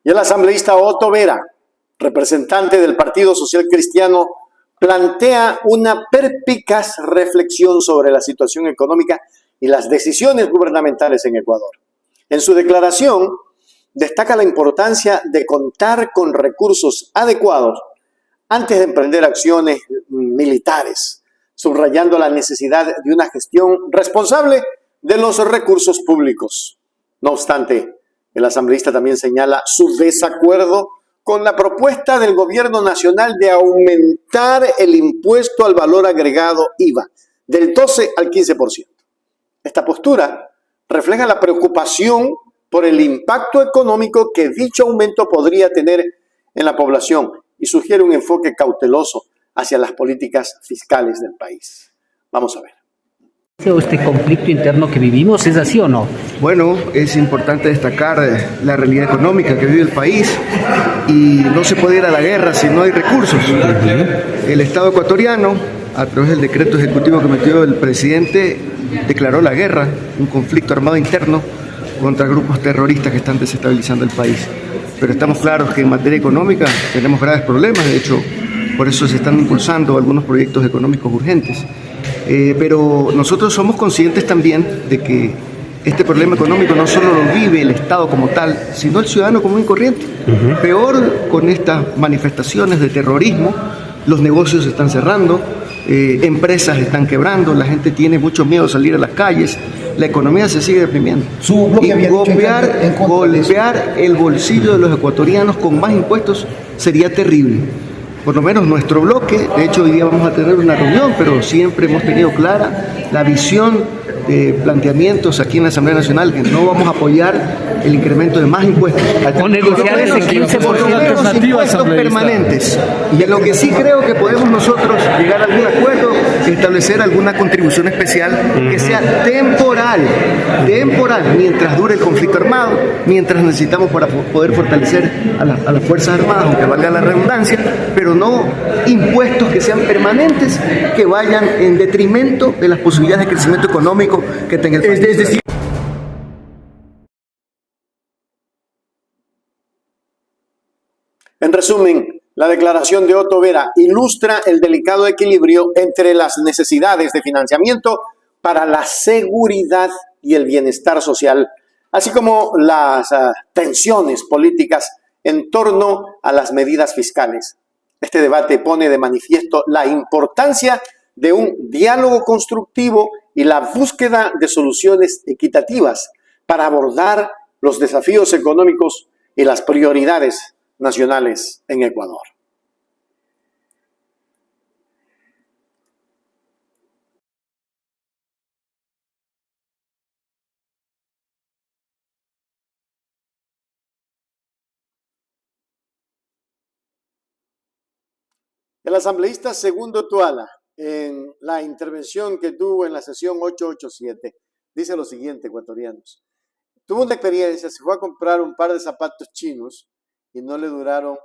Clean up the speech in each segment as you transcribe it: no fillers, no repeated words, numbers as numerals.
Y el asambleísta Otto Vera, representante del Partido Social Cristiano, plantea una perspicaz reflexión sobre la situación económica y las decisiones gubernamentales en Ecuador. En su declaración, destaca la importancia de contar con recursos adecuados antes de emprender acciones militares, subrayando la necesidad de una gestión responsable de los recursos públicos. No obstante, el asambleísta también señala su desacuerdo con la propuesta del gobierno nacional de aumentar el impuesto al valor agregado IVA del 12 al 15%. Esta postura refleja la preocupación por el impacto económico que dicho aumento podría tener en la población y sugiere un enfoque cauteloso hacia las políticas fiscales del país. Vamos a ver. ¿Este conflicto interno que vivimos es así o no? Bueno, es importante destacar la realidad económica que vive el país y no se puede ir a la guerra si no hay recursos. El Estado ecuatoriano, a través del decreto ejecutivo que metió el presidente, declaró la guerra, un conflicto armado interno contra grupos terroristas que están desestabilizando el país. Pero estamos claros que en materia económica tenemos graves problemas, de hecho, por eso se están impulsando algunos proyectos económicos urgentes. Pero nosotros somos conscientes también de que este problema económico no solo lo vive el Estado como tal, sino el ciudadano común y corriente. Peor con estas manifestaciones de terrorismo, los negocios se están cerrando, empresas están quebrando, la gente tiene mucho miedo de salir a las calles, la economía se sigue deprimiendo. Y golpear el bolsillo de los ecuatorianos con más impuestos sería terrible. Por lo menos nuestro bloque, de hecho hoy día vamos a tener una reunión, pero siempre hemos tenido clara la visión de planteamientos aquí en la Asamblea Nacional, que no vamos a apoyar el incremento de más impuestos. O negociar ese 15% impuestos permanentes. Y en lo que sí creo que podemos nosotros llegar a algún acuerdo, establecer alguna contribución especial que sea temporal, mientras dure el conflicto armado, mientras necesitamos para poder fortalecer a las Fuerzas Armadas, aunque valga la redundancia, pero no impuestos que sean permanentes, que vayan en detrimento de las posibilidades de crecimiento económico que tenga el país. Es decir, en resumen, la declaración de Otto Vera ilustra el delicado equilibrio entre las necesidades de financiamiento para la seguridad y el bienestar social, así como las tensiones políticas en torno a las medidas fiscales. Este debate pone de manifiesto la importancia de un diálogo constructivo y la búsqueda de soluciones equitativas para abordar los desafíos económicos y las prioridades nacionales en Ecuador. El asambleísta Segundo Tuala, en la intervención que tuvo en la sesión 887, dice lo siguiente, ecuatorianos. Tuvo una experiencia, se fue a comprar un par de zapatos chinos y no le duraron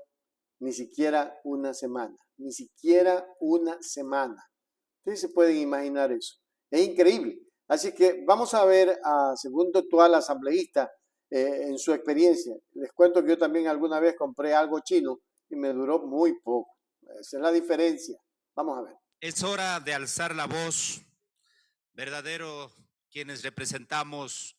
ni siquiera una semana. Ni siquiera una semana. Ustedes se pueden imaginar eso. Es increíble. Así que vamos a ver a Segundo Tuala, asambleísta, en su experiencia. Les cuento que yo también alguna vez compré algo chino y me duró muy poco. Esa es la diferencia. Vamos a ver. Es hora de alzar la voz, verdadero quienes representamos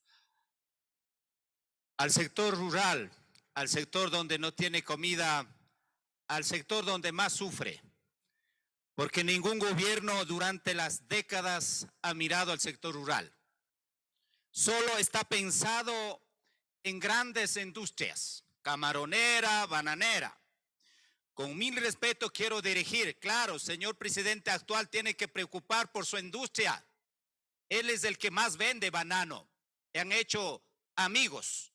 al sector rural, al sector donde no tiene comida, al sector donde más sufre, porque ningún gobierno durante las décadas ha mirado al sector rural. Solo está pensado en grandes industrias, camaronera, bananera. Con mil respeto quiero dirigir, claro, señor presidente actual tiene que preocupar por su industria. Él es el que más vende banano. Y han hecho amigos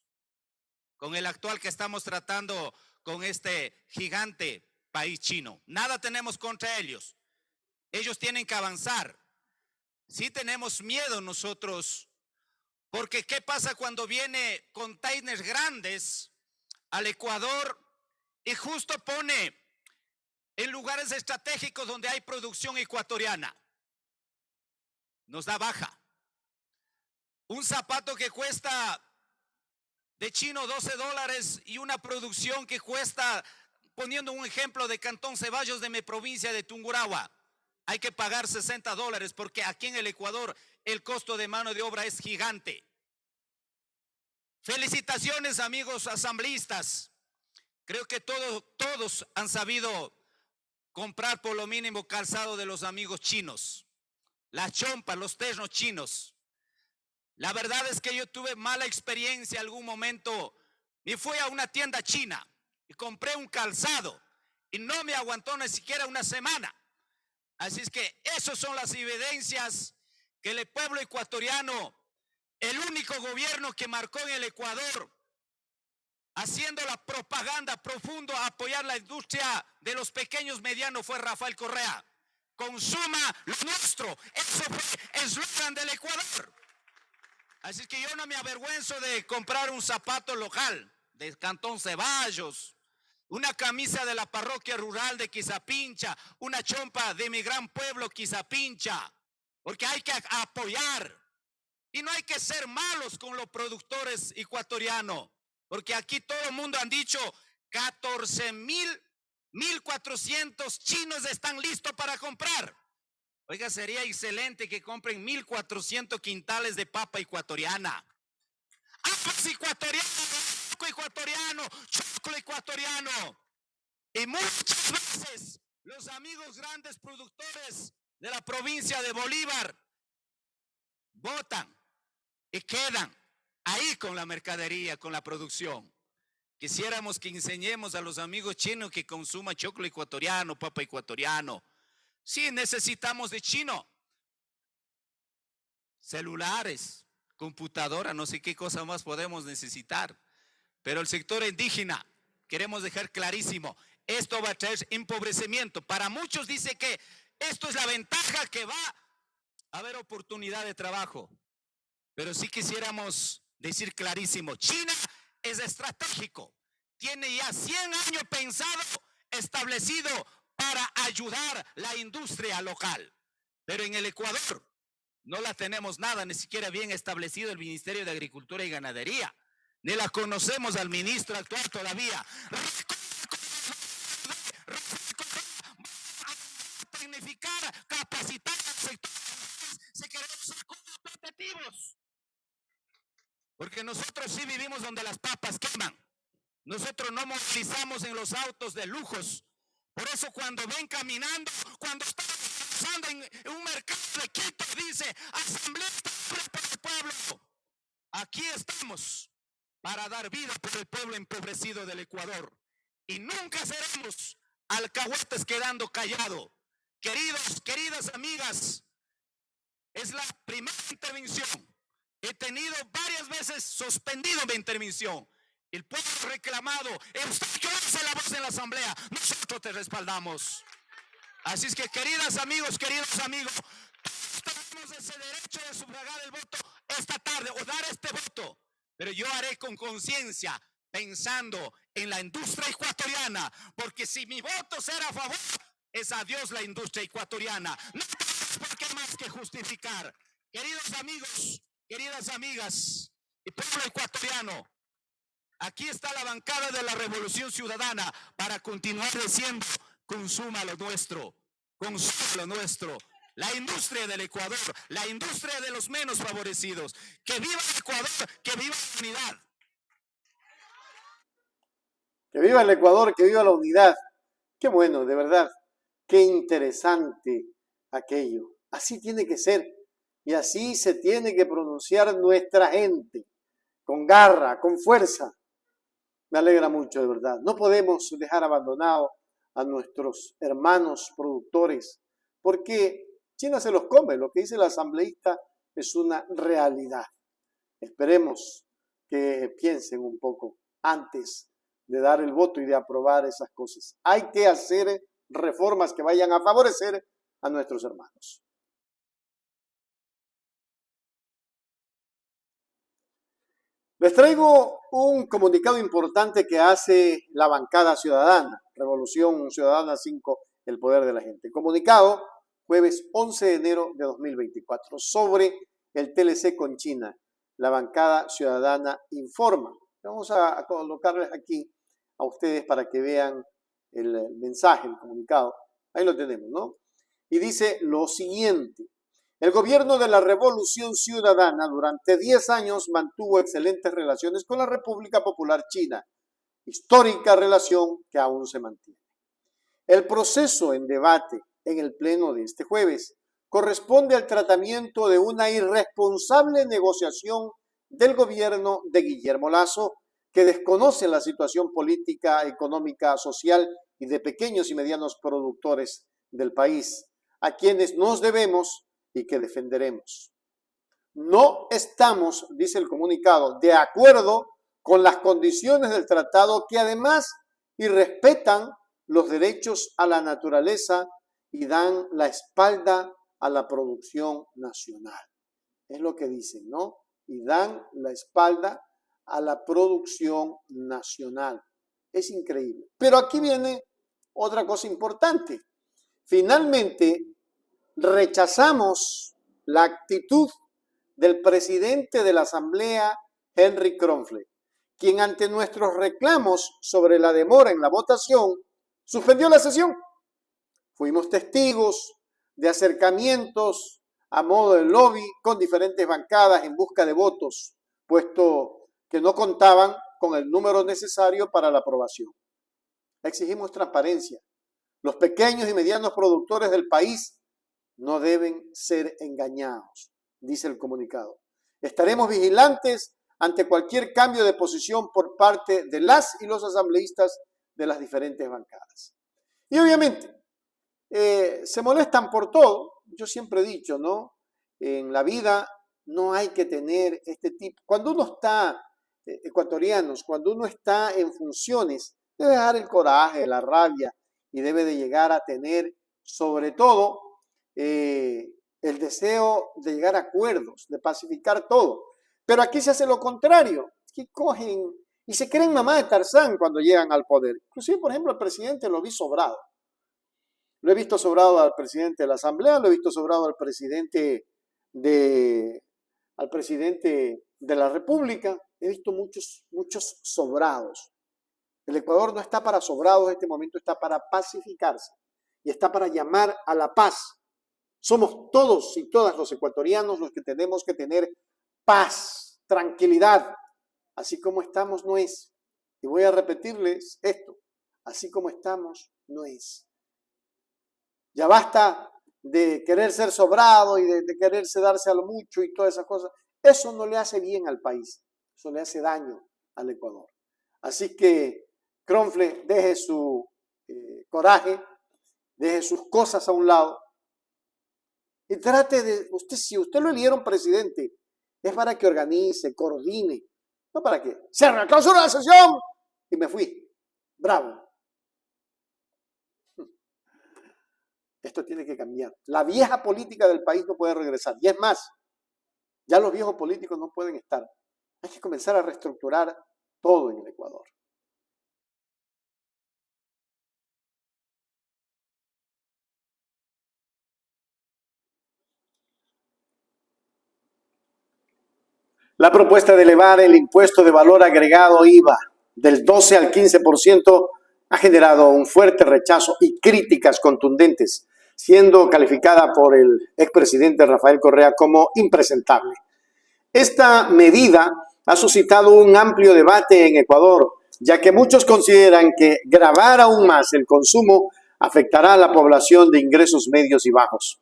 con el actual que estamos tratando con este gigante país chino. Nada tenemos contra ellos. Ellos tienen que avanzar. Sí tenemos miedo nosotros, porque ¿qué pasa cuando viene containers grandes al Ecuador y justo pone en lugares estratégicos donde hay producción ecuatoriana? Nos da baja. Un zapato que cuesta de chino $12 y una producción que cuesta, poniendo un ejemplo de Cantón Ceballos de mi provincia de Tungurahua, hay que pagar $60 porque aquí en el Ecuador el costo de mano de obra es gigante. Felicitaciones, amigos asambleístas. Creo que todos han sabido comprar por lo mínimo calzado de los amigos chinos, las chompas, los ternos chinos. La verdad es que yo tuve mala experiencia en algún momento y fui a una tienda china y compré un calzado y no me aguantó ni siquiera una semana. Así es que esas son las evidencias que el pueblo ecuatoriano, el único gobierno que marcó en el Ecuador, haciendo la propaganda profundo a apoyar la industria de los pequeños medianos, fue Rafael Correa. Consuma lo nuestro. Eso fue el eslogan del Ecuador. Así que yo no me avergüenzo de comprar un zapato local de Cantón Ceballos, una camisa de la parroquia rural de Quizapincha, una chompa de mi gran pueblo Quizapincha, porque hay que apoyar. Y no hay que ser malos con los productores ecuatorianos, porque aquí todo el mundo han dicho 1,400 chinos están listos para comprar. Oiga, sería excelente que compren 1,400 quintales de papa ecuatoriana. Apas ecuatoriano, ecuatoriano, choclo ecuatoriano. Y muchas veces los amigos grandes productores de la provincia de Bolívar votan y quedan ahí con la mercadería, con la producción. Quisiéramos que enseñemos a los amigos chinos que consuman choclo ecuatoriano, papa ecuatoriano. Sí, necesitamos de chino. Celulares, computadora, no sé qué cosa más podemos necesitar. Pero el sector indígena, queremos dejar clarísimo, esto va a traer empobrecimiento. Para muchos dice que esto es la ventaja, que va a haber oportunidad de trabajo. Pero sí quisiéramos decir clarísimo, China es estratégico. Tiene ya 100 años pensado, establecido para ayudar la industria local. Pero en el Ecuador no la tenemos nada, ni siquiera bien establecido el Ministerio de Agricultura y Ganadería. Ni la conocemos al ministro actual todavía. Tecnificar, capacitar al sector. Se queremos ser competitivos. Porque nosotros sí vivimos donde las papas queman. Nosotros no movilizamos en los autos de lujos. Por eso cuando ven caminando, cuando están pasando en un mercado de Quito, dice, asambleísta por el pueblo. Aquí estamos para dar vida por el pueblo empobrecido del Ecuador. Y nunca seremos alcahuetes quedando callados. Queridas amigas, es la primera intervención. He tenido varias veces suspendido mi intervención. El pueblo reclamado, usted que hace la voz en la asamblea, nosotros te respaldamos. Así es que queridos amigos, todos tenemos ese derecho de sufragar el voto esta tarde o dar este voto. Pero yo haré con conciencia, pensando en la industria ecuatoriana, porque si mi voto será a favor, es adiós la industria ecuatoriana. No tenemos por qué más que justificar. Queridos amigos, queridas amigas y pueblo ecuatoriano, aquí está la bancada de la Revolución Ciudadana para continuar diciendo, consuma lo nuestro, consuma lo nuestro. La industria del Ecuador, la industria de los menos favorecidos. Que viva el Ecuador, que viva la unidad. Que viva el Ecuador, que viva la unidad. Qué bueno, de verdad. Qué interesante aquello. Así tiene que ser. Y así se tiene que pronunciar nuestra gente. Con garra, con fuerza. Me alegra mucho, de verdad. No podemos dejar abandonados a nuestros hermanos productores, porque China se los come. Lo que dice el asambleísta es una realidad. Esperemos que piensen un poco antes de dar el voto y de aprobar esas cosas. Hay que hacer reformas que vayan a favorecer a nuestros hermanos. Les traigo un comunicado importante que hace la bancada ciudadana, Revolución Ciudadana 5, el poder de la gente. Comunicado jueves 11 de enero de 2024 sobre el TLC con China. La bancada ciudadana informa. Vamos a colocarles aquí a ustedes para que vean el mensaje, el comunicado. Ahí lo tenemos, ¿no? Y dice lo siguiente. El gobierno de la Revolución Ciudadana durante 10 años mantuvo excelentes relaciones con la República Popular China, histórica relación que aún se mantiene. El proceso en debate en el pleno de este jueves corresponde al tratamiento de una irresponsable negociación del gobierno de Guillermo Lasso, que desconoce la situación política, económica, social y de pequeños y medianos productores del país, a quienes nos debemos y que defenderemos. No estamos, dice el comunicado, de acuerdo con las condiciones del tratado que además irrespetan los derechos a la naturaleza y dan la espalda a la producción nacional. Es lo que dicen, ¿no? Y dan la espalda a la producción nacional. Es increíble. Pero aquí viene otra cosa importante. Finalmente, rechazamos la actitud del presidente de la Asamblea, Henry Kronfle, quien ante nuestros reclamos sobre la demora en la votación, suspendió la sesión. Fuimos testigos de acercamientos a modo de lobby con diferentes bancadas en busca de votos, puesto que no contaban con el número necesario para la aprobación. Exigimos transparencia. Los pequeños y medianos productores del país no deben ser engañados, dice el comunicado. Estaremos vigilantes ante cualquier cambio de posición por parte de las y los asambleístas de las diferentes bancadas. Y obviamente, se molestan por todo. Yo siempre he dicho, ¿no? En la vida no hay que tener este tipo. Cuando uno está, ecuatorianos, cuando uno está en funciones, debe dejar el coraje, la rabia y debe de llegar a tener, sobre todo, el deseo de llegar a acuerdos, de pacificar todo. Pero aquí se hace lo contrario, que cogen y se creen mamá de Tarzán cuando llegan al poder. Inclusive, por ejemplo, al presidente lo vi sobrado. Lo he visto sobrado al presidente de la Asamblea, lo he visto sobrado al presidente de la República. He visto muchos sobrados. El Ecuador no está para sobrados en este momento, está para pacificarse y está para llamar a la paz. Somos todos y todas los ecuatorianos los que tenemos que tener paz, tranquilidad. Así como estamos no es. Y voy a repetirles esto. Así como estamos no es. Ya basta de querer ser sobrado y de quererse darse a lo mucho y todas esas cosas. Eso no le hace bien al país. Eso le hace daño al Ecuador. Así que Kronfle deje su coraje, deje sus cosas a un lado y trate de, si usted lo eligieron presidente, es para que organice, coordine, no para que cierre, clausura la sesión y me fui. Bravo. Esto tiene que cambiar. La vieja política del país no puede regresar. Y es más, ya los viejos políticos no pueden estar. Hay que comenzar a reestructurar todo en el Ecuador. La propuesta de elevar el impuesto de valor agregado IVA del 12 al 15% ha generado un fuerte rechazo y críticas contundentes, siendo calificada por el expresidente Rafael Correa como impresentable. Esta medida ha suscitado un amplio debate en Ecuador, ya que muchos consideran que gravar aún más el consumo afectará a la población de ingresos medios y bajos.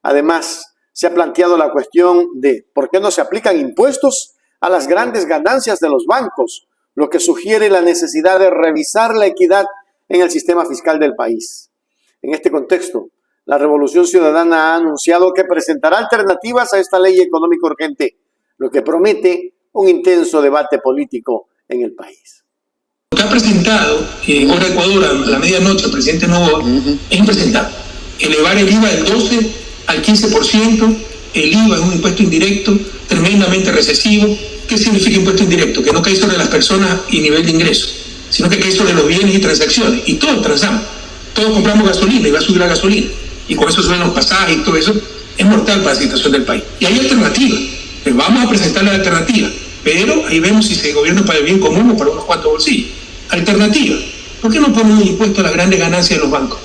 Además, se ha planteado la cuestión de ¿por qué no se aplican impuestos a las grandes ganancias de los bancos?, lo que sugiere la necesidad de revisar la equidad en el sistema fiscal del país. En este contexto, la Revolución Ciudadana ha anunciado que presentará alternativas a esta ley económica urgente, lo que promete un intenso debate político en el país. Lo que ha presentado Hora Ecuador a la medianoche el presidente Noboa es impresentable. Elevar el IVA del 12 al 15%, el IVA es un impuesto indirecto tremendamente recesivo. ¿Qué significa impuesto indirecto? Que no cae sobre las personas y nivel de ingreso, sino que cae sobre los bienes y transacciones. Y todos transamos, todos compramos gasolina y va a subir la gasolina. Y con eso suben los pasajes y todo eso. Es mortal para la situación del país. Y hay alternativas. Les vamos a presentar la alternativa. pero ahí vemos si se gobierna para el bien común o para unos cuantos bolsillos. Alternativa, ¿por qué no ponen un impuesto a las grandes ganancias de los bancos?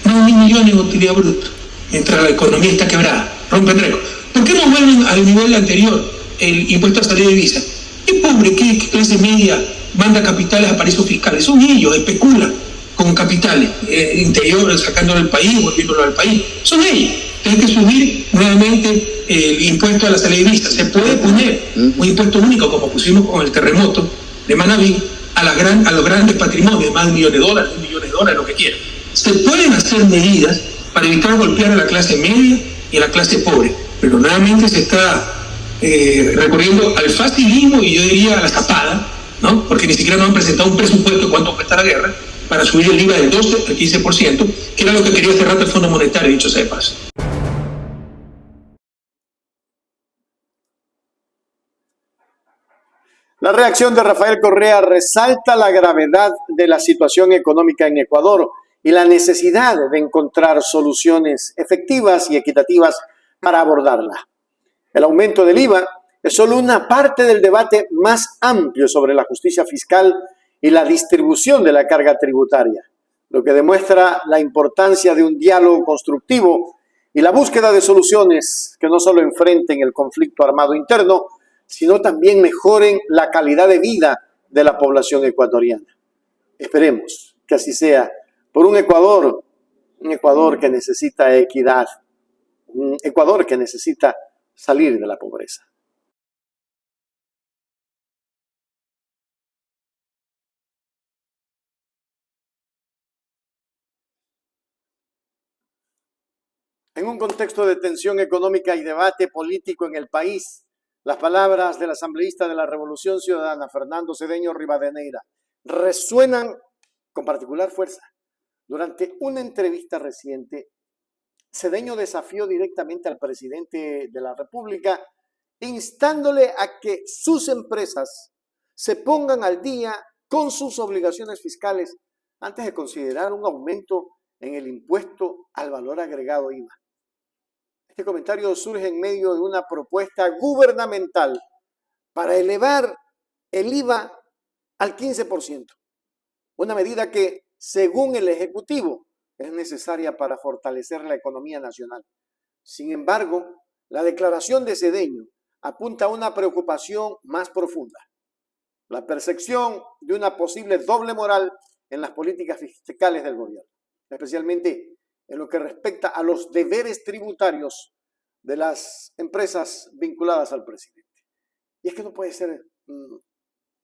No, 1.000 millones en utilidad bruta, mientras la economía está quebrada, rompen récord. ¿Por qué no vuelven al nivel anterior el impuesto a salida de divisa? ¿Qué pobre, qué clase media manda capitales a paraísos fiscales? Son ellos, especulan con capitales interiores, sacándolo del país, volviéndolo al país. Son ellos. Tienen que subir nuevamente el impuesto a la salida de divisa. Se puede poner un impuesto único, como pusimos con el terremoto de Manabí, a los grandes patrimonios, más de $1 millón, $1 millón, lo que quieran. Se pueden hacer medidas para evitar golpear a la clase media y a la clase pobre, pero nuevamente se está recurriendo al facilismo y yo diría a la tapada, ¿no? Porque ni siquiera nos han presentado un presupuesto de cuánto cuesta la guerra para subir el IVA del 12 al 15%, que era lo que quería hace rato el Fondo Monetario, dicho sea de paso. La reacción de Rafael Correa resalta la gravedad de la situación económica en Ecuador y la necesidad de encontrar soluciones efectivas y equitativas para abordarla. El aumento del IVA es solo una parte del debate más amplio sobre la justicia fiscal y la distribución de la carga tributaria, lo que demuestra la importancia de un diálogo constructivo y la búsqueda de soluciones que no solo enfrenten el conflicto armado interno, sino también mejoren la calidad de vida de la población ecuatoriana. Esperemos que así sea, por un Ecuador que necesita equidad, un Ecuador que necesita salir de la pobreza. En un contexto de tensión económica y debate político en el país, las palabras del asambleísta de la Revolución Ciudadana, Fernando Cedeño Rivadeneira, resuenan con particular fuerza. Durante una entrevista reciente, Cedeño desafió directamente al presidente de la República, instándole a que sus empresas se pongan al día con sus obligaciones fiscales antes de considerar un aumento en el impuesto al valor agregado IVA. Este comentario surge en medio de una propuesta gubernamental para elevar el IVA al 15%, una medida que, según el Ejecutivo, es necesaria para fortalecer la economía nacional. Sin embargo, la declaración de Cedeño apunta a una preocupación más profunda: la percepción de una posible doble moral en las políticas fiscales del gobierno, especialmente en lo que respecta a los deberes tributarios de las empresas vinculadas al presidente. Y es que no puede ser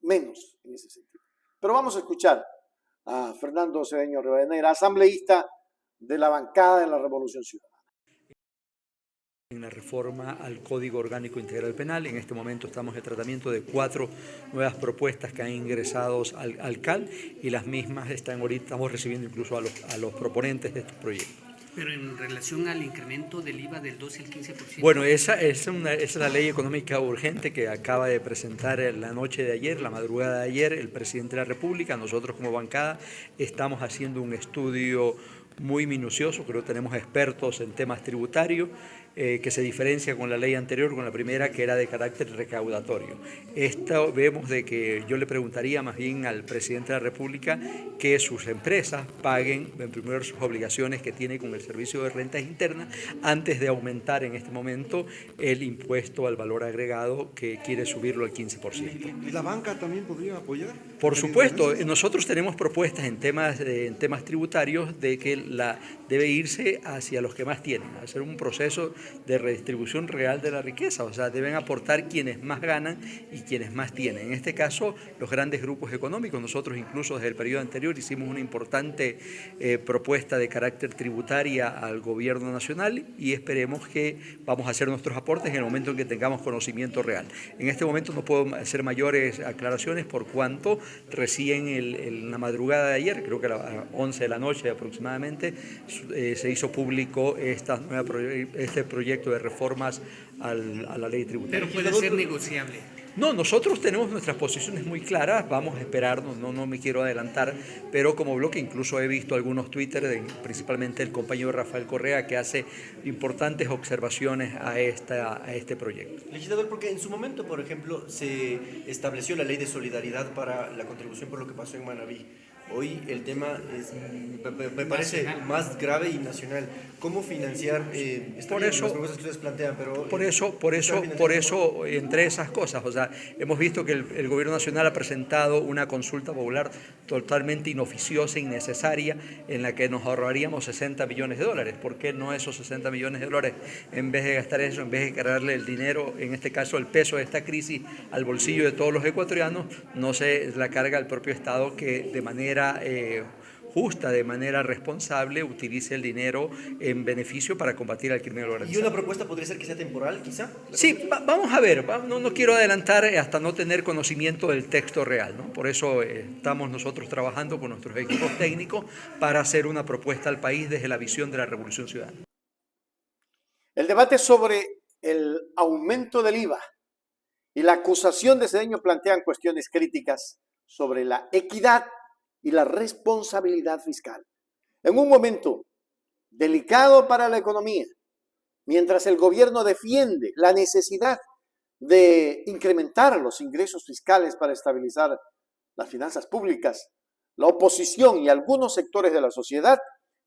menos en ese sentido. Pero vamos a escuchar a Fernando Cedeño Rivadeneira, asambleísta de la bancada de la Revolución Ciudadana. En la reforma al Código Orgánico Integral Penal, en este momento estamos en tratamiento de 4 nuevas propuestas que han ingresado al CAL y las mismas estamos recibiendo incluso a los proponentes de estos proyectos. Pero en relación al incremento del IVA del 12 al 15%. Bueno, esa es la ley económica urgente que acaba de presentar la noche de ayer, la madrugada de ayer, el presidente de la República. Nosotros como bancada estamos haciendo un estudio muy minucioso, creo que tenemos expertos en temas tributarios, que se diferencia con la ley anterior, con la primera, que era de carácter recaudatorio. Esto vemos de que yo le preguntaría más bien al presidente de la República que sus empresas paguen primero sus obligaciones que tiene con el Servicio de Rentas Internas antes de aumentar en este momento el impuesto al valor agregado, que quiere subirlo al 15%. ¿Y la banca también podría apoyar? Por supuesto, nosotros tenemos propuestas en temas tributarios de que debe irse hacia los que más tienen, hacer un proceso de redistribución real de la riqueza, o sea, deben aportar quienes más ganan y quienes más tienen. En este caso, los grandes grupos económicos. Nosotros incluso desde el periodo anterior hicimos una importante propuesta de carácter tributaria al gobierno nacional y esperemos que vamos a hacer nuestros aportes en el momento en que tengamos conocimiento real. En este momento no puedo hacer mayores aclaraciones por cuanto recién en la madrugada de ayer, creo que a las 11 de la noche aproximadamente, se hizo público este proyecto de reformas a la ley tributaria. Pero puede ser negociable. No, nosotros tenemos nuestras posiciones muy claras, vamos a esperar, no me quiero adelantar, pero como bloque incluso he visto algunos Twitter, principalmente el compañero Rafael Correa, que hace importantes observaciones a este proyecto. Legislador, porque en su momento, por ejemplo, se estableció la ley de solidaridad para la contribución por lo que pasó en Manabí. Hoy el tema me parece más grave y nacional. ¿Cómo financiar las propuestas que ustedes plantean? Pero, por eso, entre esas cosas, o sea, hemos visto que el gobierno nacional ha presentado una consulta popular totalmente inoficiosa, innecesaria, en la que nos ahorraríamos 60 millones de dólares. ¿Por qué no esos 60 millones de dólares, en vez de gastar eso, en vez de cargarle el dinero, en este caso el peso de esta crisis, al bolsillo de todos los ecuatorianos, no se la carga al propio Estado, que de manera justa, de manera responsable, utilice el dinero en beneficio para combatir al crimen organizado? ¿Y una propuesta podría ser que sea temporal, quizá? Sí, vamos a ver, no quiero adelantar hasta no tener conocimiento del texto real, ¿no? Por eso estamos nosotros trabajando con nuestros equipos técnicos para hacer una propuesta al país desde la visión de la Revolución Ciudadana. El debate sobre el aumento del IVA y la acusación de Cedeño plantean cuestiones críticas sobre la equidad y la responsabilidad fiscal. En un momento delicado para la economía, mientras el gobierno defiende la necesidad de incrementar los ingresos fiscales para estabilizar las finanzas públicas, la oposición y algunos sectores de la sociedad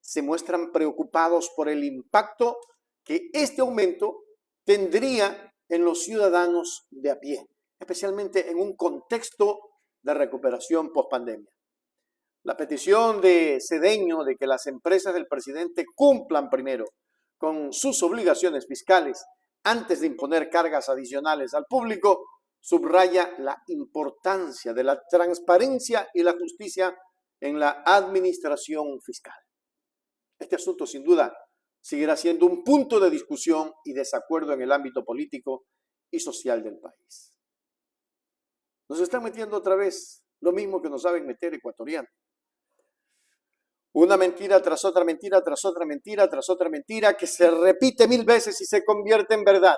se muestran preocupados por el impacto que este aumento tendría en los ciudadanos de a pie, especialmente en un contexto de recuperación pospandemia. La petición de Cedeño de que las empresas del presidente cumplan primero con sus obligaciones fiscales antes de imponer cargas adicionales al público subraya la importancia de la transparencia y la justicia en la administración fiscal. Este asunto, sin duda, seguirá siendo un punto de discusión y desacuerdo en el ámbito político y social del país. Nos están metiendo otra vez lo mismo que nos saben meter ecuatorianos. Una mentira tras otra mentira, tras otra mentira, tras otra mentira, que se repite 1000 veces y se convierte en verdad.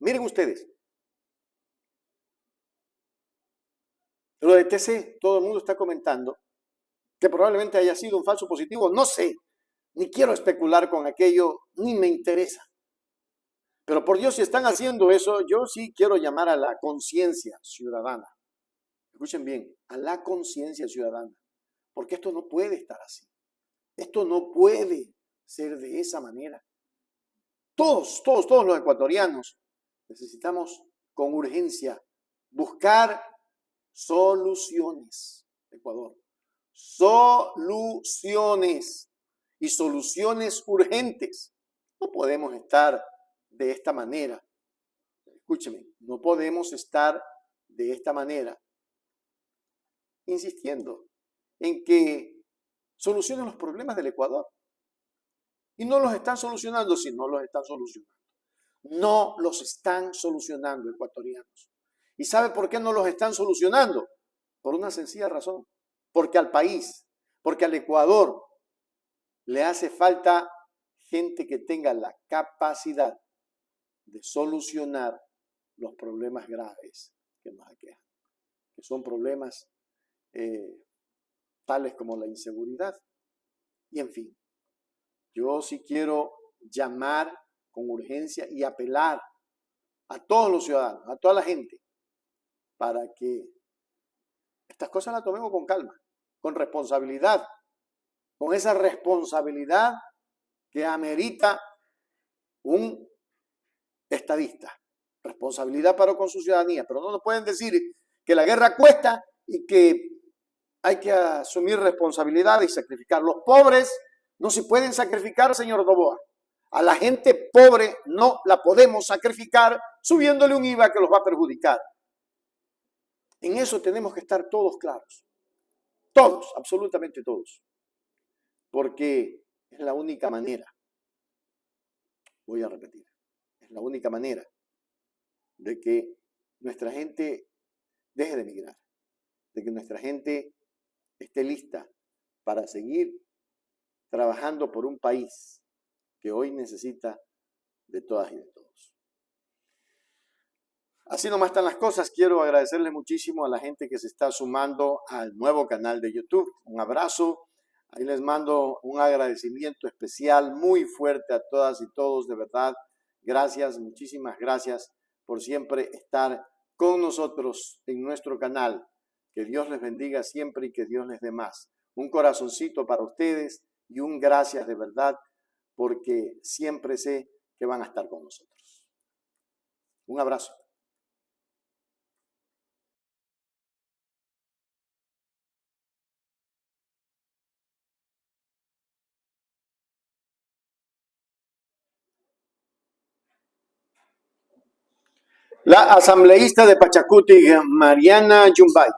Miren ustedes. Lo de TC, todo el mundo está comentando que probablemente haya sido un falso positivo. No sé, ni quiero especular con aquello, ni me interesa. Pero por Dios, si están haciendo eso, yo sí quiero llamar a la conciencia ciudadana. Escuchen bien, a la conciencia ciudadana. Porque esto no puede estar así. Esto no puede ser de esa manera. Todos los ecuatorianos necesitamos con urgencia buscar soluciones. Ecuador. Soluciones. Y soluciones urgentes. No podemos estar de esta manera. Escúcheme, no podemos estar de esta manera insistiendo en que solucionen los problemas del Ecuador. Y no los están solucionando, si no los están solucionando. No los están solucionando, ecuatorianos. ¿Y sabe por qué no los están solucionando? Por una sencilla razón. Porque al país, porque al Ecuador le hace falta gente que tenga la capacidad de solucionar los problemas graves que nos aquejan, que son problemas tales como la inseguridad. Y en fin, yo sí quiero llamar con urgencia y apelar a todos los ciudadanos, a toda la gente, para que estas cosas las tomemos con calma, con responsabilidad, con esa responsabilidad que amerita un estadista. Responsabilidad para con su ciudadanía, pero no nos pueden decir que la guerra cuesta y que hay que asumir responsabilidad y sacrificar. Los pobres no se pueden sacrificar, señor Noboa. A la gente pobre no la podemos sacrificar subiéndole un IVA que los va a perjudicar. En eso tenemos que estar todos claros. Todos, absolutamente todos. Porque es la única manera, voy a repetir, es la única manera de que nuestra gente deje de emigrar, de que nuestra gente esté lista para seguir trabajando por un país que hoy necesita de todas y de todos. Así nomás están las cosas. Quiero agradecerle muchísimo a la gente que se está sumando al nuevo canal de YouTube. Un abrazo. Ahí les mando un agradecimiento especial muy fuerte a todas y todos. De verdad, gracias, muchísimas gracias por siempre estar con nosotros en nuestro canal. Que Dios les bendiga siempre y que Dios les dé más. Un corazoncito para ustedes y un gracias de verdad, porque siempre sé que van a estar con nosotros. Un abrazo. La asambleísta de Pachacuti, Mariana Yumbay,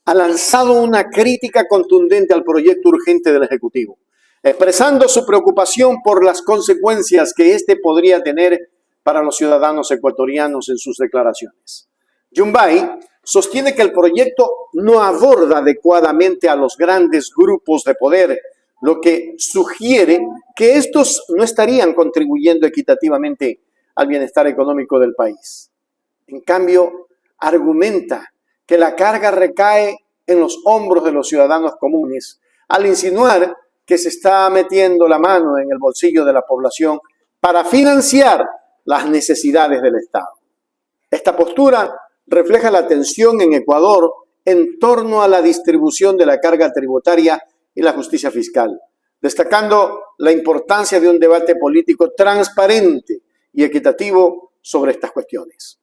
ha lanzado una crítica contundente al proyecto urgente del Ejecutivo, expresando su preocupación por las consecuencias que este podría tener para los ciudadanos ecuatorianos en sus declaraciones. Yumbay sostiene que el proyecto no aborda adecuadamente a los grandes grupos de poder, lo que sugiere que estos no estarían contribuyendo equitativamente al bienestar económico del país. En cambio, argumenta que la carga recae en los hombros de los ciudadanos comunes, al insinuar que se está metiendo la mano en el bolsillo de la población para financiar las necesidades del Estado. Esta postura refleja la tensión en Ecuador en torno a la distribución de la carga tributaria y la justicia fiscal, destacando la importancia de un debate político transparente y equitativo sobre estas cuestiones.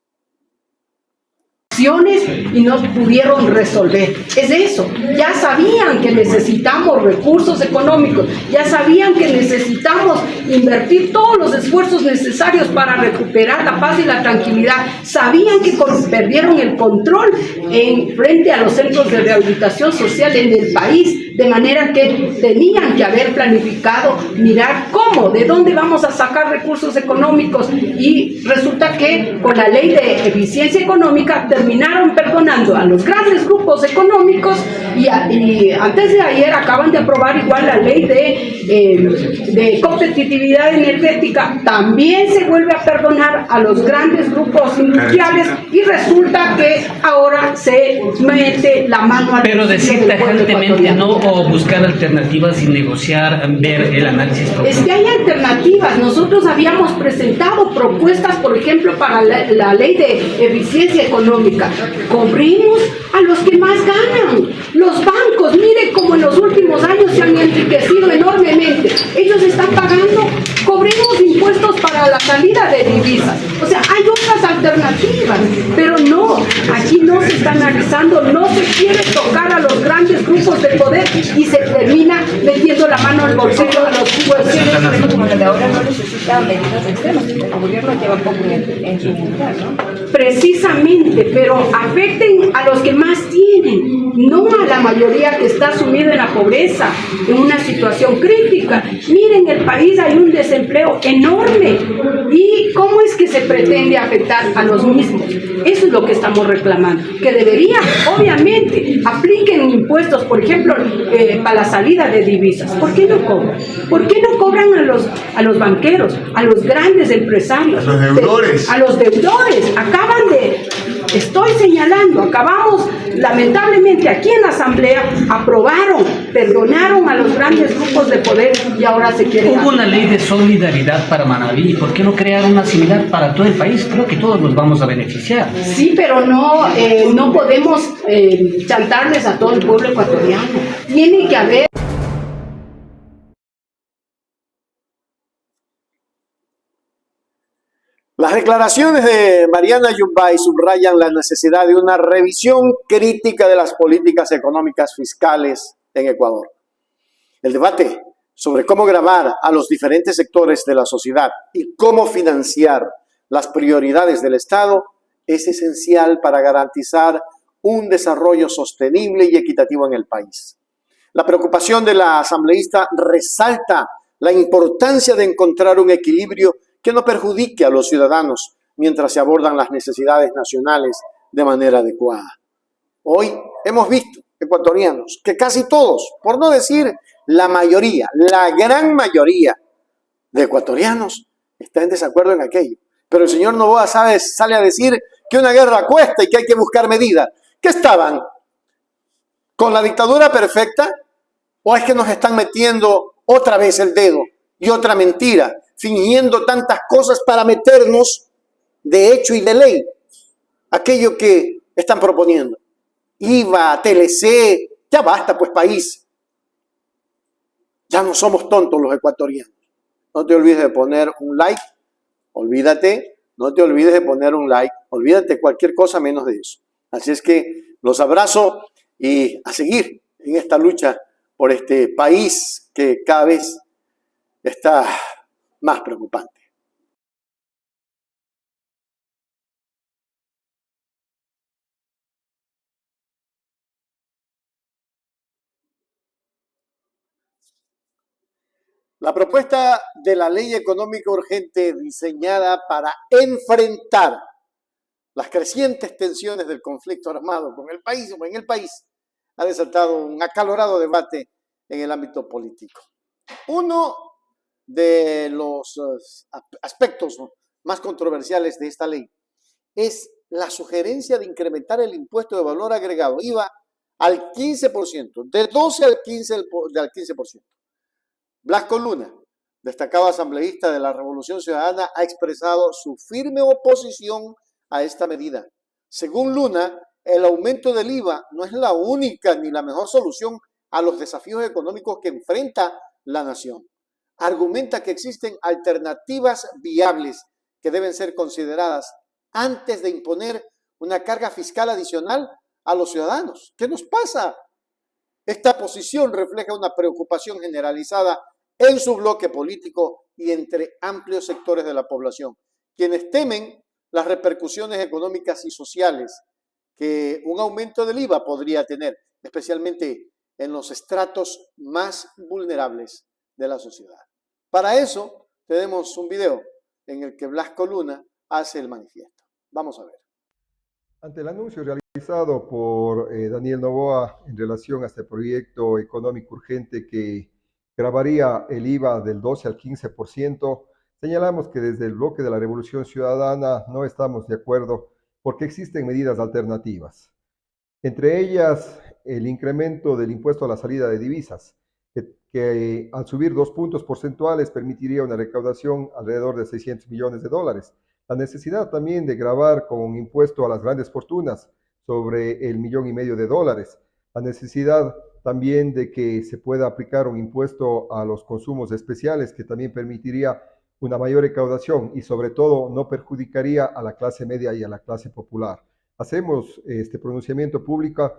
Y no pudieron resolver. Es eso, ya sabían que necesitamos recursos económicos, ya sabían que necesitamos invertir todos los esfuerzos necesarios para recuperar la paz y la tranquilidad, sabían que perdieron el control en frente a los centros de rehabilitación social en el país, de manera que tenían que haber planificado, mirar cómo, de dónde vamos a sacar recursos económicos, y resulta que con la ley de eficiencia económica terminaron perdonando a los grandes grupos económicos y antes de ayer acaban de aprobar igual la ley de competitividad energética. También se vuelve a perdonar a los grandes grupos industriales y resulta que ahora se mete la mano al... Pero decir tajantemente no, o buscar alternativas y negociar, ver el análisis profundo. Es que hay alternativas. Nosotros habíamos presentado propuestas, por ejemplo, para la ley de eficiencia económica. Cobremos a los que más ganan. Los bancos, mire cómo en los últimos años se han enriquecido enormemente. Ellos están pagando, cobremos impuestos para la salida de divisas. O sea, hay otras alternativas, pero no, aquí no se está analizando, no se quiere tocar a los grandes grupos de poder y se termina metiendo la mano al bolsillo de los fuertes. Como la de ahora no necesita medidas extremas, porque el gobierno lleva poco en su mundial, ¿no? Precisamente, pero afecten a los que más tienen, no a la mayoría que está sumida en la pobreza, en una situación crítica. Miren, en el país hay un desempleo enorme. ¿Y cómo es que se pretende afectar a los mismos? Eso es lo que estamos reclamando, que debería, obviamente, apliquen impuestos, por ejemplo, para la salida de divisas. ¿Por qué no cobran? ¿Por qué no cobran a los banqueros, a los grandes empresarios? A los deudores. A los deudores. Estoy señalando, acabamos, lamentablemente aquí en la Asamblea, perdonaron a los grandes grupos de poder y ahora se quiere... Hubo una ley de solidaridad para Manabí, ¿por qué no crear una similar para todo el país? Creo que todos nos vamos a beneficiar. Sí, pero no podemos chantarles a todo el pueblo ecuatoriano. Tiene que haber... Las declaraciones de Mariana Yumbay subrayan la necesidad de una revisión crítica de las políticas económicas fiscales en Ecuador. El debate sobre cómo gravar a los diferentes sectores de la sociedad y cómo financiar las prioridades del Estado es esencial para garantizar un desarrollo sostenible y equitativo en el país. La preocupación de la asambleísta resalta la importancia de encontrar un equilibrio que no perjudique a los ciudadanos mientras se abordan las necesidades nacionales de manera adecuada. Hoy hemos visto, ecuatorianos, que casi todos, por no decir la mayoría, la gran mayoría de ecuatorianos está en desacuerdo en aquello. Pero el señor Noboa sale a decir que una guerra cuesta y que hay que buscar medidas. ¿Qué estaban? ¿Con la dictadura perfecta? ¿O es que nos están metiendo otra vez el dedo y otra mentira, fingiendo tantas cosas para meternos de hecho y de ley aquello que están proponiendo? IVA, TLC, ya basta pues país. Ya no somos tontos los ecuatorianos. No te olvides de poner un like, no te olvides de poner un like, olvídate cualquier cosa menos de eso. Así es que los abrazo y a seguir en esta lucha por este país que cada vez está más preocupante. La propuesta de la ley económica urgente diseñada para enfrentar las crecientes tensiones del conflicto armado con el país o en el país ha desatado un acalorado debate en el ámbito político. Uno de los aspectos más controversiales de esta ley es la sugerencia de incrementar el impuesto de valor agregado, IVA, al 15%, de 12 al 15%. Blasco Luna, destacado asambleísta de la Revolución Ciudadana, ha expresado su firme oposición a esta medida. Según Luna, el aumento del IVA no es la única ni la mejor solución a los desafíos económicos que enfrenta la nación. Argumenta que existen alternativas viables que deben ser consideradas antes de imponer una carga fiscal adicional a los ciudadanos. ¿Qué nos pasa? Esta posición refleja una preocupación generalizada en su bloque político y entre amplios sectores de la población, quienes temen las repercusiones económicas y sociales que un aumento del IVA podría tener, especialmente en los estratos más vulnerables de la sociedad. Para eso tenemos un video en el que Blasco Luna hace el manifiesto. Vamos a ver. Ante el anuncio realizado por Daniel Noboa en relación a este proyecto económico urgente que grabaría el IVA del 12 al 15%, señalamos que desde el bloque de la Revolución Ciudadana no estamos de acuerdo porque existen medidas alternativas. Entre ellas, el incremento del impuesto a la salida de divisas, que al subir 2 puntos porcentuales permitiría una recaudación alrededor de 600 millones de dólares. La necesidad también de gravar con un impuesto a las grandes fortunas sobre el $1,500,000. La necesidad también de que se pueda aplicar un impuesto a los consumos especiales que también permitiría una mayor recaudación y sobre todo no perjudicaría a la clase media y a la clase popular. Hacemos este pronunciamiento público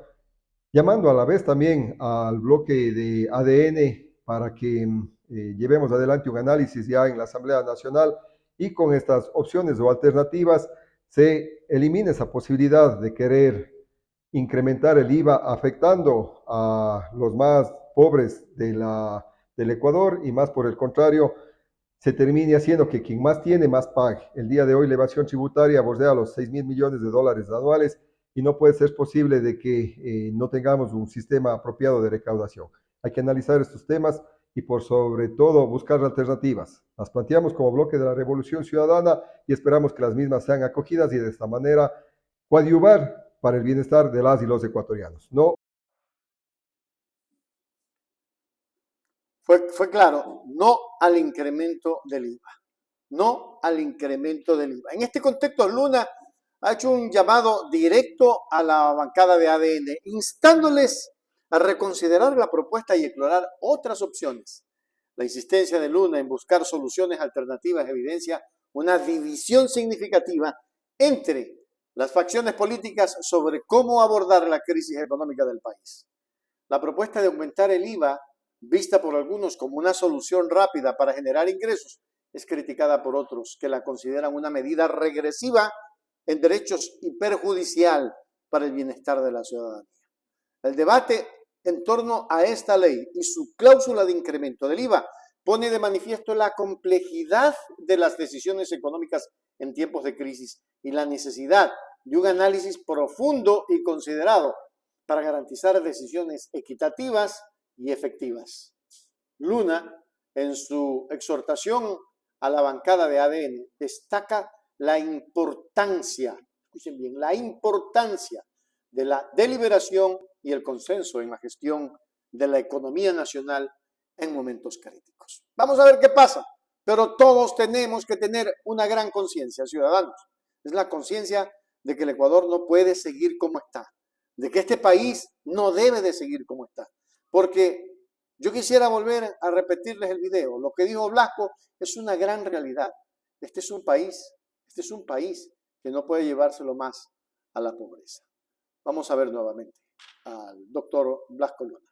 llamando a la vez también al bloque de ADN para que llevemos adelante un análisis ya en la Asamblea Nacional y con estas opciones o alternativas se elimine esa posibilidad de querer incrementar el IVA afectando a los más pobres del Ecuador y más por el contrario se termine haciendo que quien más tiene más pague. El día de hoy la evasión tributaria bordea los 6,000 millones de dólares anuales y no puede ser posible de que no tengamos un sistema apropiado de recaudación. Hay que analizar estos temas y por sobre todo buscar alternativas. Las planteamos como bloque de la Revolución Ciudadana y esperamos que las mismas sean acogidas y de esta manera coadyuvar para el bienestar de las y los ecuatorianos. No. Fue claro, no al incremento del IVA. No al incremento del IVA. En este contexto, Luna ha hecho un llamado directo a la bancada de ADN, instándoles a reconsiderar la propuesta y explorar otras opciones. La insistencia de Luna en buscar soluciones alternativas evidencia una división significativa entre las facciones políticas sobre cómo abordar la crisis económica del país. La propuesta de aumentar el IVA, vista por algunos como una solución rápida para generar ingresos, es criticada por otros que la consideran una medida regresiva en derechos y perjudicial para el bienestar de la ciudadanía. El debate en torno a esta ley y su cláusula de incremento del IVA pone de manifiesto la complejidad de las decisiones económicas en tiempos de crisis y la necesidad de un análisis profundo y considerado para garantizar decisiones equitativas y efectivas. Luna, en su exhortación a la bancada de ADN, destaca la importancia escuchen bien, la importancia de la deliberación y el consenso en la gestión de la economía nacional en momentos críticos. Vamos a ver qué pasa, pero todos tenemos que tener una gran conciencia, ciudadanos. Es la conciencia de que el Ecuador no puede seguir como está, de que este país no debe de seguir como está, porque yo quisiera volver a repetirles el video. Lo que dijo Blasco es una gran realidad. Este es un país que no puede llevárselo más a la pobreza. Vamos a ver nuevamente al doctor Blasco Luna.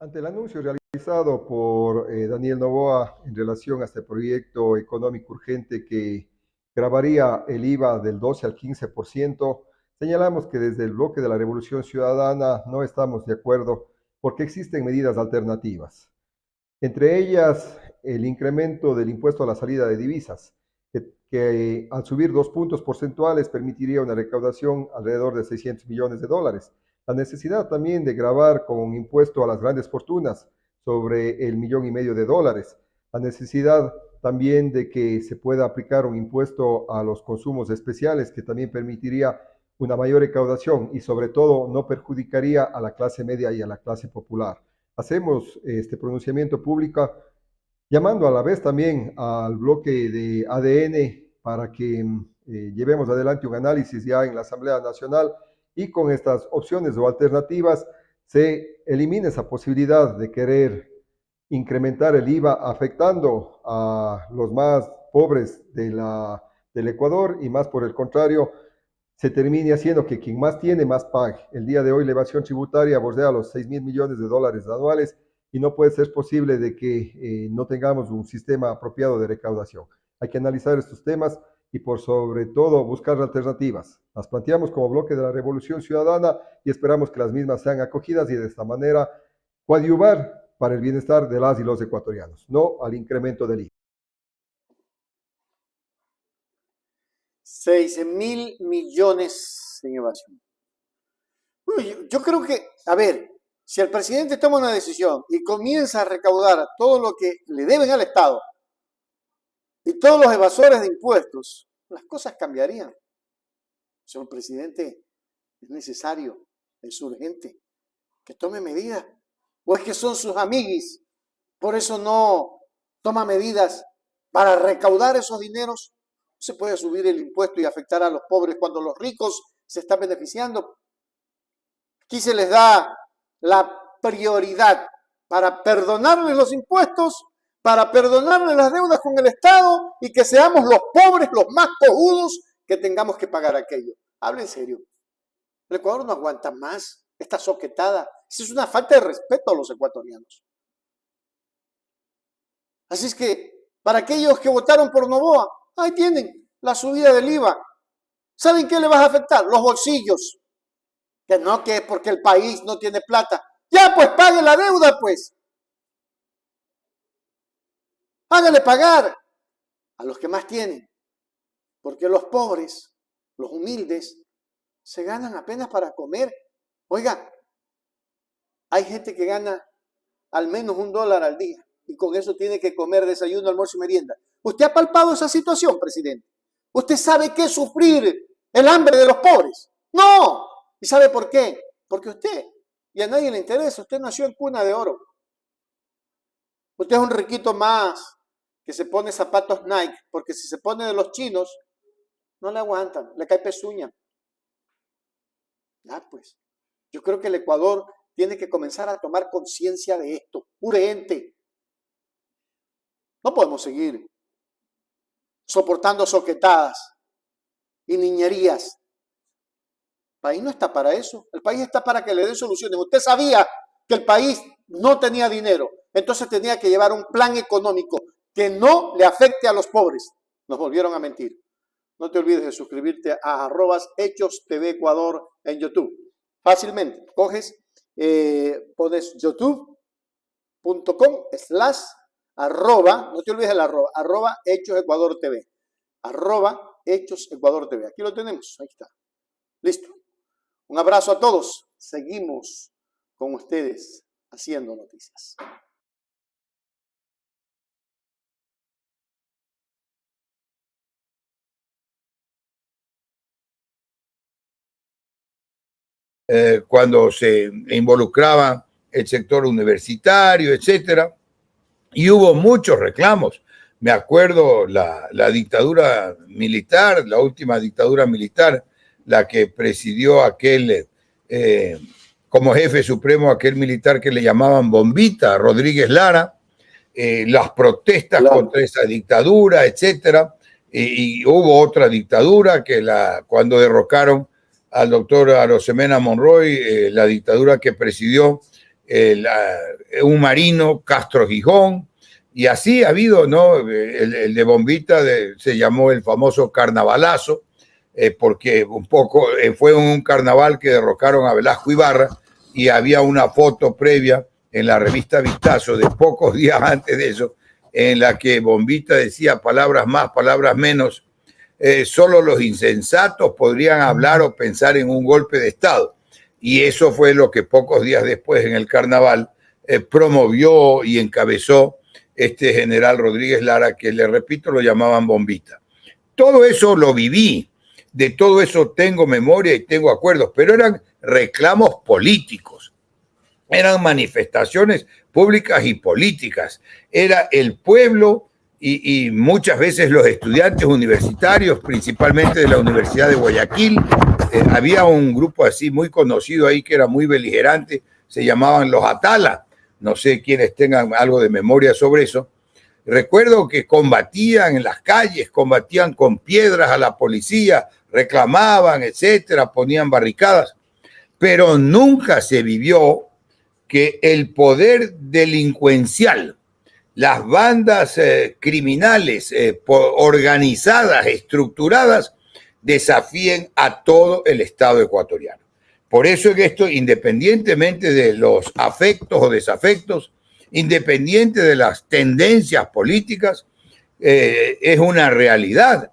Ante el anuncio realizado por Daniel Noboa en relación a este proyecto económico urgente que grabaría el IVA del 12 al 15%, señalamos que desde el bloque de la Revolución Ciudadana no estamos de acuerdo porque existen medidas alternativas. Entre ellas, el incremento del impuesto a la salida de divisas, que al subir 2 puntos porcentuales permitiría una recaudación alrededor de 600 millones de dólares. La necesidad también de gravar con un impuesto a las grandes fortunas sobre el $1,5 millones de dólares. La necesidad también de que se pueda aplicar un impuesto a los consumos especiales que también permitiría una mayor recaudación y sobre todo no perjudicaría a la clase media y a la clase popular. Hacemos este pronunciamiento público llamando a la vez también al bloque de ADN para que llevemos adelante un análisis ya en la Asamblea Nacional y con estas opciones o alternativas se elimine esa posibilidad de querer incrementar el IVA afectando a los más pobres del Ecuador y más por el contrario se termine haciendo que quien más tiene más pague. El día de hoy la evasión tributaria bordea los 6,000 millones de dólares anuales y no puede ser posible de que no tengamos un sistema apropiado de recaudación. Hay que analizar estos temas y por sobre todo buscar alternativas. Las planteamos como bloque de la Revolución Ciudadana y esperamos que las mismas sean acogidas y de esta manera coadyuvar para el bienestar de las y los ecuatorianos, no al incremento del IVA. 6,000 millones en evasión. Yo creo que, a ver, si el presidente toma una decisión y comienza a recaudar todo lo que le deben al Estado y todos los evasores de impuestos, las cosas cambiarían. Señor presidente, es necesario, es urgente que tome medidas. ¿O es que son sus amiguis? Por eso no toma medidas para recaudar esos dineros. No se puede subir el impuesto y afectar a los pobres cuando los ricos se están beneficiando. Aquí se les da la prioridad para perdonarles los impuestos, para perdonarles las deudas con el Estado y que seamos los pobres, los más cojudos, que tengamos que pagar aquello. Habla en serio. El Ecuador no aguanta más esta soquetada. Eso es una falta de respeto a los ecuatorianos. Así es que, para aquellos que votaron por Noboa, ahí tienen la subida del IVA. ¿Saben qué le va a afectar? Los bolsillos. Que no, que es porque el país no tiene plata. Ya, pues pague la deuda, pues. Hágale pagar a los que más tienen. Porque los pobres, los humildes, se ganan apenas para comer. Oiga, hay gente que gana al menos $1 al día y con eso tiene que comer desayuno, almuerzo y merienda. ¿Usted ha palpado esa situación, presidente? ¿Usted sabe qué es sufrir el hambre de los pobres? ¡No! ¿Y sabe por qué? Porque usted, y a nadie le interesa, usted nació en cuna de oro. Usted es un riquito más que se pone zapatos Nike, porque si se pone de los chinos, no le aguantan, le cae pezuña. Ya pues, yo creo que el Ecuador tiene que comenzar a tomar conciencia de esto, urgente. No podemos seguir soportando soquetadas y niñerías. El país no está para eso. El país está para que le den soluciones. Usted sabía que el país no tenía dinero, entonces tenía que llevar un plan económico que no le afecte a los pobres. Nos volvieron a mentir. No te olvides de suscribirte a @HechosTVEcuador en YouTube. Fácilmente, coges, pones youtube.com/, no te olvides del @HechosEcuadorTV, @HechosEcuadorTV. Aquí lo tenemos, ahí está. Listo. Un abrazo a todos. Seguimos con ustedes haciendo noticias. cuando se involucraba el sector universitario, etcétera, y hubo muchos reclamos. Me acuerdo la dictadura militar, la última dictadura militar, la que presidió aquel, como jefe supremo, aquel militar que le llamaban Bombita, Rodríguez Lara, las protestas contra esa dictadura, etcétera, y hubo otra dictadura que cuando derrocaron al doctor Arosemena Monroy, la dictadura que presidió un marino, Castro Gijón, y así ha habido, ¿no? El de Bombita se llamó el famoso carnavalazo, porque un poco fue un carnaval que derrocaron a Velasco Ibarra, y había una foto previa en la revista Vistazo de pocos días antes de eso, en la que Bombita decía palabras más, palabras menos, solo los insensatos podrían hablar o pensar en un golpe de Estado. Y eso fue lo que pocos días después en el carnaval promovió y encabezó este general Rodríguez Lara, que le repito, lo llamaban Bombita. Todo eso lo viví, de todo eso tengo memoria y tengo acuerdos, pero eran reclamos políticos, eran manifestaciones públicas y políticas, era el pueblo y muchas veces los estudiantes universitarios, principalmente de la Universidad de Guayaquil. Había un grupo así muy conocido ahí que era muy beligerante, se llamaban los Atala, no sé quiénes tengan algo de memoria sobre eso. Recuerdo que combatían en las calles, combatían con piedras a la policía, reclamaban, etcétera, ponían barricadas, pero nunca se vivió que el poder delincuencial, las bandas criminales organizadas, estructuradas, desafíen a todo el Estado ecuatoriano. Por eso en esto, independientemente de los afectos o desafectos, independiente de las tendencias políticas, es una realidad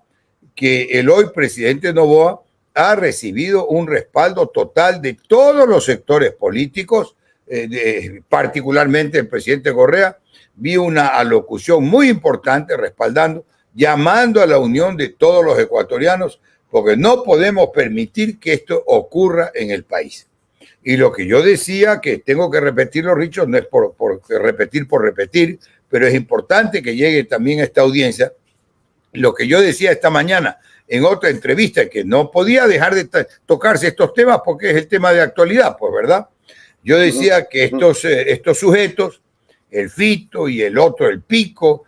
que el hoy presidente Noboa ha recibido un respaldo total de todos los sectores políticos, particularmente el presidente Correa. Vi una alocución muy importante respaldando, llamando a la unión de todos los ecuatorianos, porque no podemos permitir que esto ocurra en el país. Y lo que yo decía, que tengo que repetirlo, Richard, no es por repetir, pero es importante que llegue también a esta audiencia. Lo que yo decía esta mañana en otra entrevista, que no podía dejar de tocarse estos temas porque es el tema de actualidad, pues, ¿verdad? Yo decía que estos sujetos, el Fito y el otro, el Pico,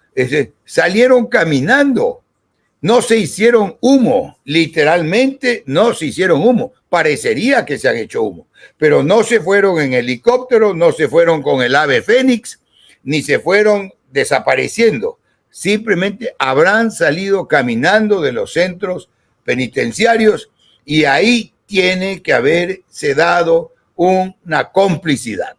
salieron caminando. No se hicieron humo, literalmente no se hicieron humo. Parecería que se han hecho humo, pero no se fueron en helicóptero, no se fueron con el ave fénix, ni se fueron desapareciendo. Simplemente habrán salido caminando de los centros penitenciarios y ahí tiene que haberse dado una complicidad,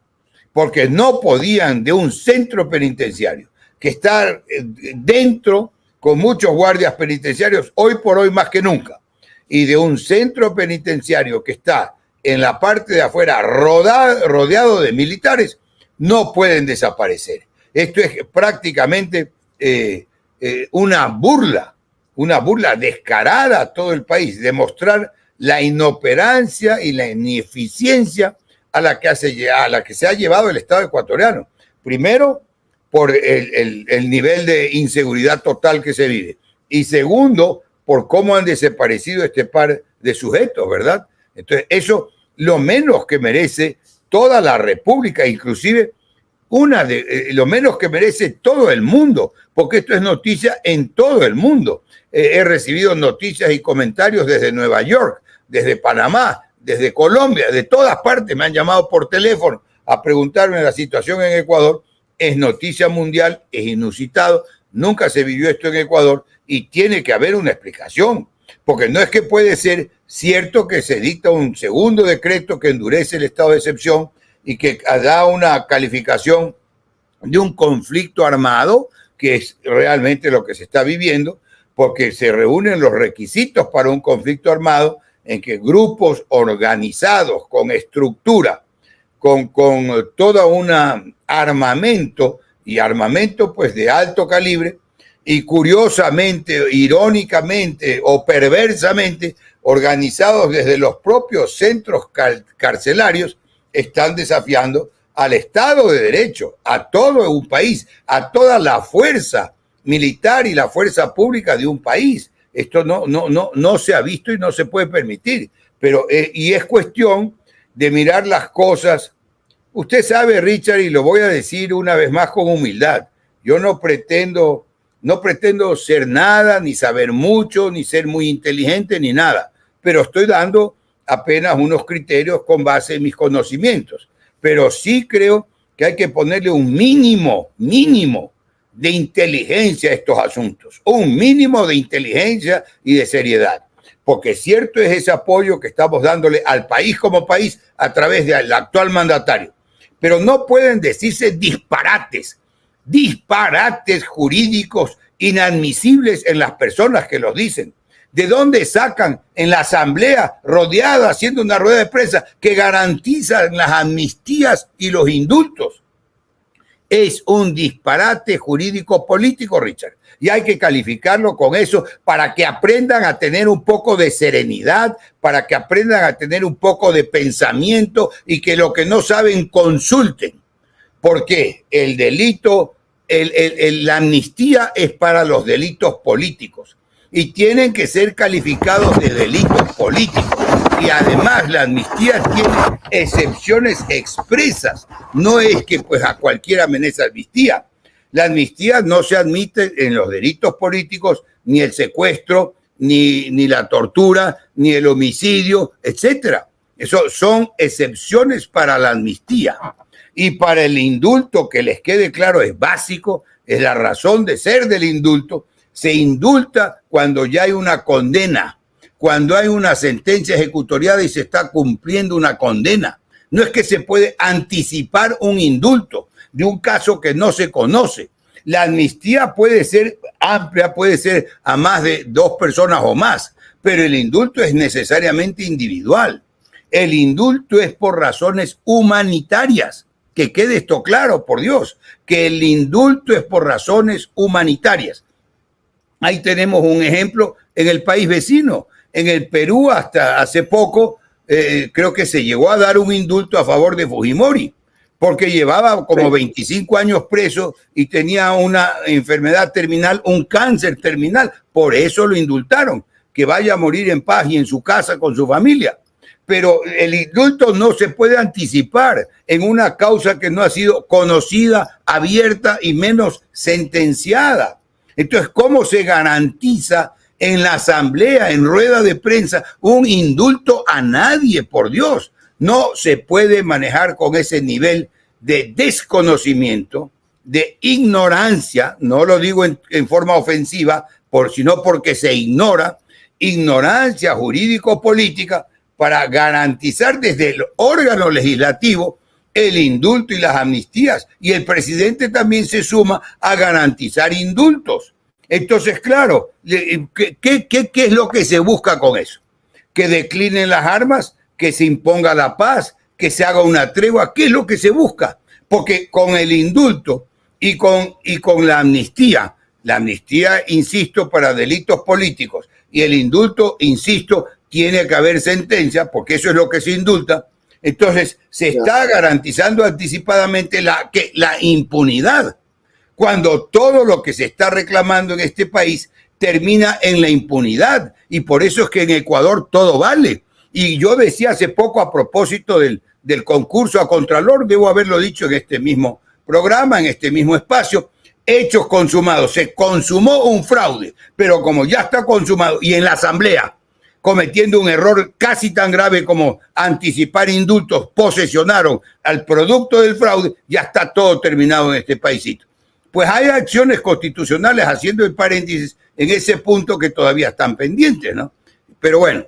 porque no podían de un centro penitenciario que está dentro con muchos guardias penitenciarios, hoy por hoy más que nunca, y de un centro penitenciario que está en la parte de afuera rodeado de militares, no pueden desaparecer. Esto es prácticamente una burla descarada a todo el país, demostrar la inoperancia y la ineficiencia a la que se ha llevado el Estado ecuatoriano. Primero, por el nivel de inseguridad total que se vive. Y segundo, por cómo han desaparecido este par de sujetos, ¿verdad? Entonces, eso lo menos que merece toda la República, inclusive lo menos que merece todo el mundo, porque esto es noticia en todo el mundo. He recibido noticias y comentarios desde Nueva York, desde Panamá, desde Colombia, de todas partes me han llamado por teléfono a preguntarme la situación en Ecuador. Es noticia mundial, es inusitado, nunca se vivió esto en Ecuador y tiene que haber una explicación, porque no es que puede ser cierto que se dicta un segundo decreto que endurece el estado de excepción y que da una calificación de un conflicto armado, que es realmente lo que se está viviendo, porque se reúnen los requisitos para un conflicto armado en que grupos organizados con estructura, con toda una armamento pues de alto calibre, y curiosamente, irónicamente o perversamente organizados desde los propios centros carcelarios, están desafiando al Estado de Derecho, a todo un país, a toda la fuerza militar y la fuerza pública de un país. Esto no se ha visto y no se puede permitir. Pero, y es cuestión de mirar las cosas. Usted sabe, Richard, y lo voy a decir una vez más con humildad, yo no pretendo ser nada, ni saber mucho, ni ser muy inteligente, ni nada, pero estoy dando apenas unos criterios con base en mis conocimientos. Pero sí creo que hay que ponerle un mínimo de inteligencia a estos asuntos, un mínimo de inteligencia y de seriedad, porque cierto es ese apoyo que estamos dándole al país como país a través del actual mandatario, pero no pueden decirse disparates jurídicos inadmisibles en las personas que los dicen. ¿De dónde sacan en la asamblea rodeada haciendo una rueda de prensa que garantizan las amnistías y los indultos? Es un disparate jurídico político, Richard, y hay que calificarlo con eso para que aprendan a tener un poco de serenidad, para que aprendan a tener un poco de pensamiento y que lo que no saben consulten. Porque el delito, la amnistía es para los delitos políticos y tienen que ser calificados de delitos políticos. Y además la amnistía tiene excepciones expresas. No es que pues a cualquiera merece amnistía. La amnistía no se admite en los delitos políticos, ni el secuestro, ni la tortura, ni el homicidio, etcétera. Eso son excepciones para la amnistía. Y para el indulto, que les quede claro, es básico, es la razón de ser del indulto. Se indulta cuando ya hay una condena, cuando hay una sentencia ejecutoriada y se está cumpliendo una condena. No es que se puede anticipar un indulto de un caso que no se conoce. La amnistía puede ser amplia, puede ser a más de 2 personas o más, pero el indulto es necesariamente individual. El indulto es por razones humanitarias. Que quede esto claro, por Dios, que el indulto es por razones humanitarias. Ahí tenemos un ejemplo en el país vecino. En el Perú, hasta hace poco, creo que se llegó a dar un indulto a favor de Fujimori, porque llevaba como 25 años preso y tenía una enfermedad terminal, un cáncer terminal. Por eso lo indultaron, que vaya a morir en paz y en su casa con su familia. Pero el indulto no se puede anticipar en una causa que no ha sido conocida, abierta y menos sentenciada. Entonces, ¿cómo se garantiza en la asamblea, en rueda de prensa, un indulto a nadie, por Dios? No se puede manejar con ese nivel de desconocimiento, de ignorancia, no lo digo en forma ofensiva, sino porque se ignora, ignorancia jurídico-política, para garantizar desde el órgano legislativo el indulto y las amnistías. Y el presidente también se suma a garantizar indultos. Entonces, claro, ¿qué es lo que se busca con eso? Que declinen las armas, que se imponga la paz, que se haga una tregua. ¿Qué es lo que se busca? Porque con el indulto y con la amnistía, insisto, para delitos políticos, y el indulto, insisto, tiene que haber sentencia, porque eso es lo que se indulta. Entonces, se está garantizando anticipadamente la impunidad, cuando todo lo que se está reclamando en este país termina en la impunidad. Y por eso es que en Ecuador todo vale. Y yo decía hace poco a propósito del concurso a Contralor, debo haberlo dicho en este mismo programa, en este mismo espacio, hechos consumados. Se consumó un fraude, pero como ya está consumado y en la asamblea, cometiendo un error casi tan grave como anticipar indultos, posesionaron al producto del fraude, ya está todo terminado en este paisito. Pues hay acciones constitucionales, haciendo el paréntesis, en ese punto que todavía están pendientes, ¿no? Pero bueno,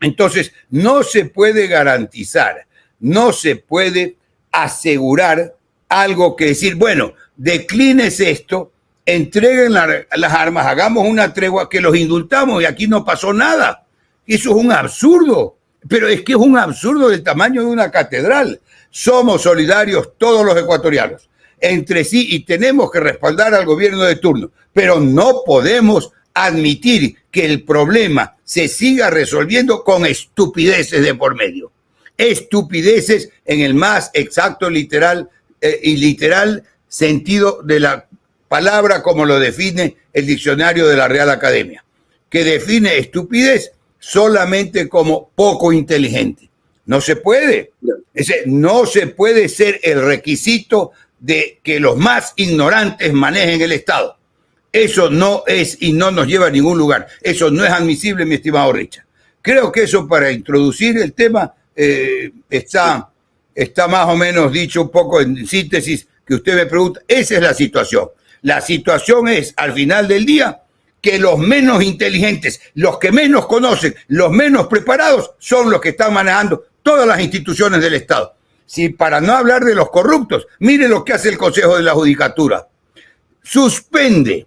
entonces no se puede garantizar, no se puede asegurar algo que decir, bueno, declines esto, entreguen las armas, hagamos una tregua, que los indultamos y aquí no pasó nada. Eso es un absurdo, pero es que es un absurdo del tamaño de una catedral. Somos solidarios todos los ecuatorianos entre sí y tenemos que respaldar al gobierno de turno, pero no podemos admitir que el problema se siga resolviendo con estupideces de por medio. Estupideces en el más exacto literal sentido de la palabra, como lo define el diccionario de la Real Academia, que define estupidez solamente como poco inteligente. No se puede. No se puede ser el requisito de que los más ignorantes manejen el Estado. Eso no es y no nos lleva a ningún lugar. Eso no es admisible, mi estimado Richard. Creo que eso, para introducir el tema, está más o menos dicho un poco en síntesis que usted me pregunta. Esa es la situación. La situación es, al final del día, que los menos inteligentes, los que menos conocen, los menos preparados, son los que están manejando todas las instituciones del Estado. Si para no hablar de los corruptos, mire lo que hace el Consejo de la Judicatura. Suspende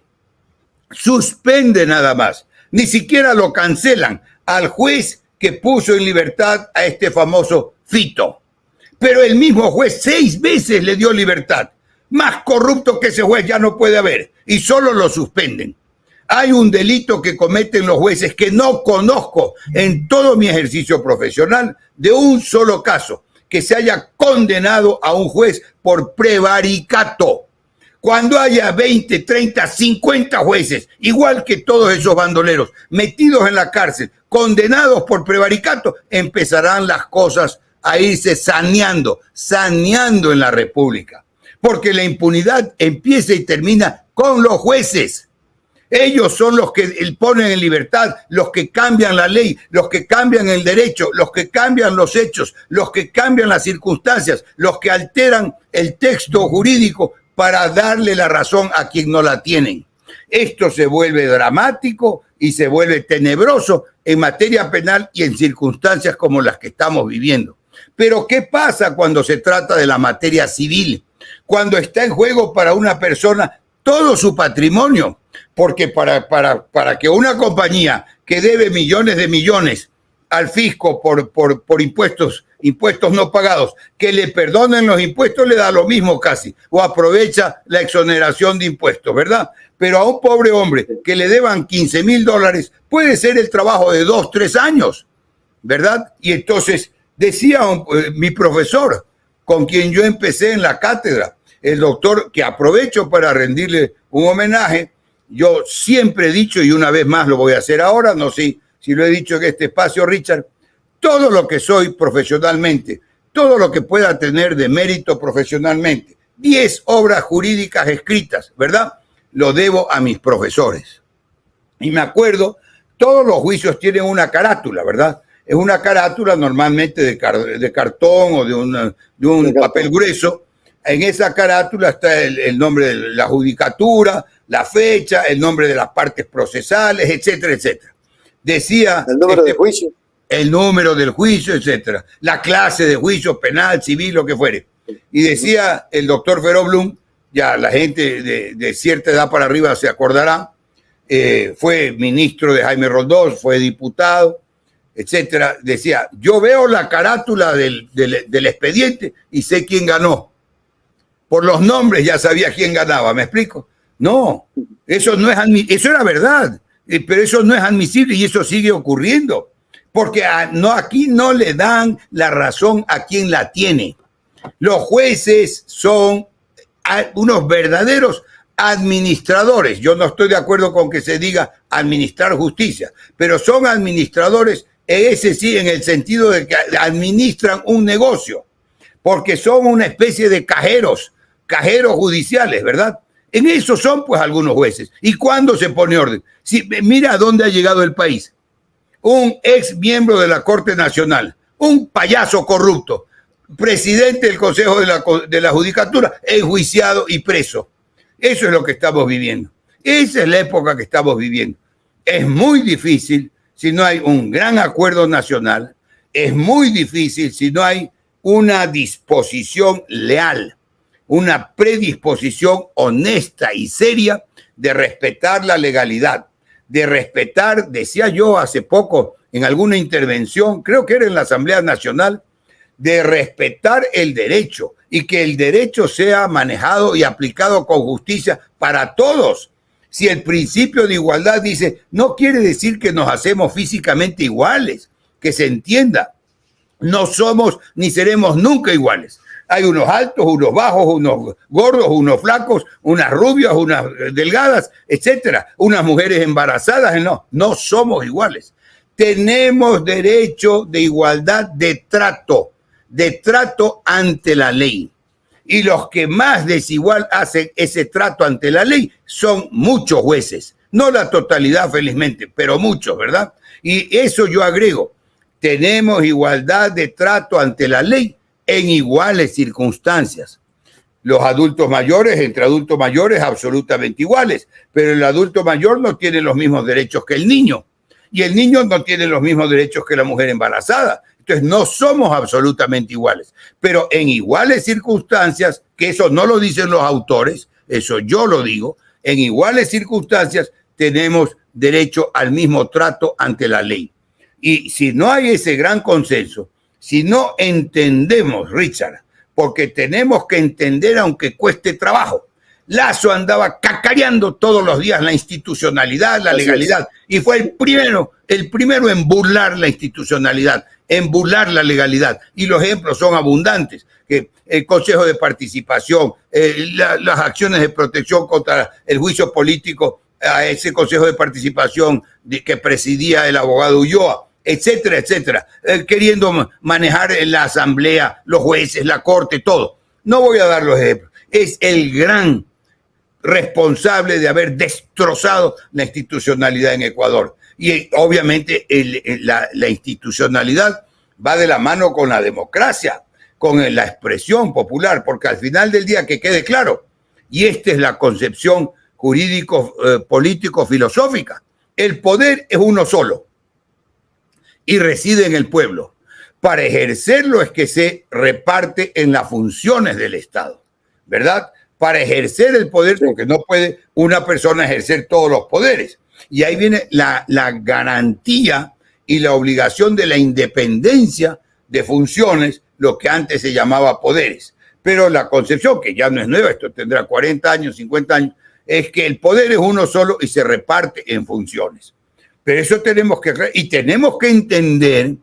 nada más. Ni siquiera lo cancelan al juez que puso en libertad a este famoso Fito. Pero el mismo juez 6 veces le dio libertad. Más corrupto que ese juez ya no puede haber. Y solo lo suspenden. Hay un delito que cometen los jueces que no conozco en todo mi ejercicio profesional de un solo caso, que se haya condenado a un juez por prevaricato. Cuando haya 20, 30, 50 jueces, igual que todos esos bandoleros, metidos en la cárcel, condenados por prevaricato, empezarán las cosas a irse saneando en la República. Porque la impunidad empieza y termina con los jueces. Ellos son los que ponen en libertad, los que cambian la ley, los que cambian el derecho, los que cambian los hechos, los que cambian las circunstancias, los que alteran el texto jurídico para darle la razón a quien no la tienen. Esto se vuelve dramático y se vuelve tenebroso en materia penal y en circunstancias como las que estamos viviendo. Pero ¿qué pasa cuando se trata de la materia civil? Cuando está en juego para una persona todo su patrimonio. Porque para que una compañía que debe millones de millones al fisco por impuestos no pagados, que le perdonen los impuestos, le da lo mismo casi, o aprovecha la exoneración de impuestos, ¿verdad? Pero a un pobre hombre que le deban $15,000 puede ser el trabajo de 2, 3 años, ¿verdad? Y entonces decía mi profesor, con quien yo empecé en la cátedra, el doctor, que aprovecho para rendirle un homenaje. Yo siempre he dicho, y una vez más lo voy a hacer ahora, no sé si lo he dicho en este espacio, Richard, todo lo que soy profesionalmente, todo lo que pueda tener de mérito profesionalmente, 10 obras jurídicas escritas, ¿verdad? Lo debo a mis profesores. Y me acuerdo, todos los juicios tienen una carátula, ¿verdad? Es una carátula normalmente de cartón o de un papel grueso. En esa carátula está el nombre de la judicatura, la fecha, el nombre de las partes procesales, etcétera, etcétera. Decía el número del juicio. El número del juicio, etcétera. La clase de juicio, penal, civil, lo que fuere. Y decía el doctor Feroblum, ya la gente de cierta edad para arriba se acordará, fue ministro de Jaime Roldós, fue diputado, etcétera. Decía, yo veo la carátula del expediente y sé quién ganó. Por los nombres ya sabía quién ganaba, ¿me explico? No, eso no es eso era verdad, pero eso no es admisible y eso sigue ocurriendo, porque aquí no le dan la razón a quien la tiene. Los jueces son unos verdaderos administradores. Yo no estoy de acuerdo con que se diga administrar justicia, pero son administradores, ese sí, en el sentido de que administran un negocio, porque son una especie de cajeros judiciales, ¿verdad? En eso son pues algunos jueces. ¿Y cuándo se pone orden? Mira a dónde ha llegado el país. Un ex miembro de la Corte Nacional, un payaso corrupto, presidente del Consejo de la Judicatura, enjuiciado y preso. Eso es lo que estamos viviendo. Esa es la época que estamos viviendo. Es muy difícil si no hay un gran acuerdo nacional. Es muy difícil si no hay una disposición leal, una predisposición honesta y seria de respetar la legalidad, de respetar, decía yo hace poco en alguna intervención, creo que era en la Asamblea Nacional, de respetar el derecho y que el derecho sea manejado y aplicado con justicia para todos, Si el principio de igualdad dice, no quiere decir que nos hacemos físicamente iguales, que se entienda. No somos ni seremos nunca iguales. Hay unos altos, unos bajos, unos gordos, unos flacos, unas rubias, unas delgadas, etcétera. Unas mujeres embarazadas, no somos iguales. Tenemos derecho de igualdad de trato ante la ley. Y los que más desigual hacen ese trato ante la ley son muchos jueces. No la totalidad, felizmente, pero muchos, ¿verdad? Y eso yo agrego. Tenemos igualdad de trato ante la ley en iguales circunstancias. Los adultos mayores, entre adultos mayores, absolutamente iguales, pero el adulto mayor no tiene los mismos derechos que el niño, y el niño no tiene los mismos derechos que la mujer embarazada. Entonces no somos absolutamente iguales, pero en iguales circunstancias, que eso no lo dicen los autores, eso yo lo digo, en iguales circunstancias tenemos derecho al mismo trato ante la ley. Y si no hay ese gran consenso, si no entendemos, Richard, porque tenemos que entender aunque cueste trabajo. Lazo andaba cacareando todos los días la institucionalidad, la legalidad, y fue el primero en burlar la institucionalidad, en burlar la legalidad. Y los ejemplos son abundantes, que el Consejo de Participación, las acciones de protección contra el juicio político, a ese Consejo de Participación que presidía el abogado Ulloa, etcétera, etcétera, queriendo manejar en la asamblea, los jueces, la corte, todo. No voy a dar los ejemplos. Es el gran responsable de haber destrozado la institucionalidad en Ecuador. Y obviamente la institucionalidad va de la mano con la democracia, con la expresión popular, porque al final del día, que quede claro, y esta es la concepción jurídico, político, filosófica, el poder es uno solo y reside en el pueblo. Para ejercerlo es que se reparte en las funciones del Estado, ¿verdad? Para ejercer el poder, porque no puede una persona ejercer todos los poderes. Y ahí viene la garantía y la obligación de la independencia de funciones, lo que antes se llamaba poderes. Pero la concepción, que ya no es nueva, esto tendrá 40 años, 50 años, es que el poder es uno solo y se reparte en funciones. Pero eso tenemos que entender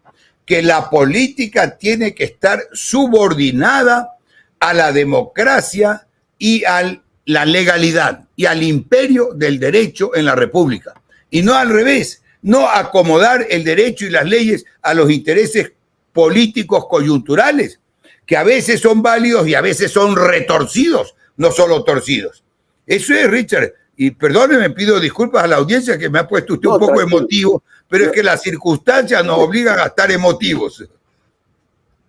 que la política tiene que estar subordinada a la democracia y a la legalidad y al imperio del derecho en la República. Y no al revés, no acomodar el derecho y las leyes a los intereses políticos coyunturales, que a veces son válidos y a veces son retorcidos, no solo torcidos. Eso es, Richard. Y perdóneme, pido disculpas a la audiencia que me ha puesto usted un poco emotivo, pero es que las circunstancias nos obligan a estar emotivos.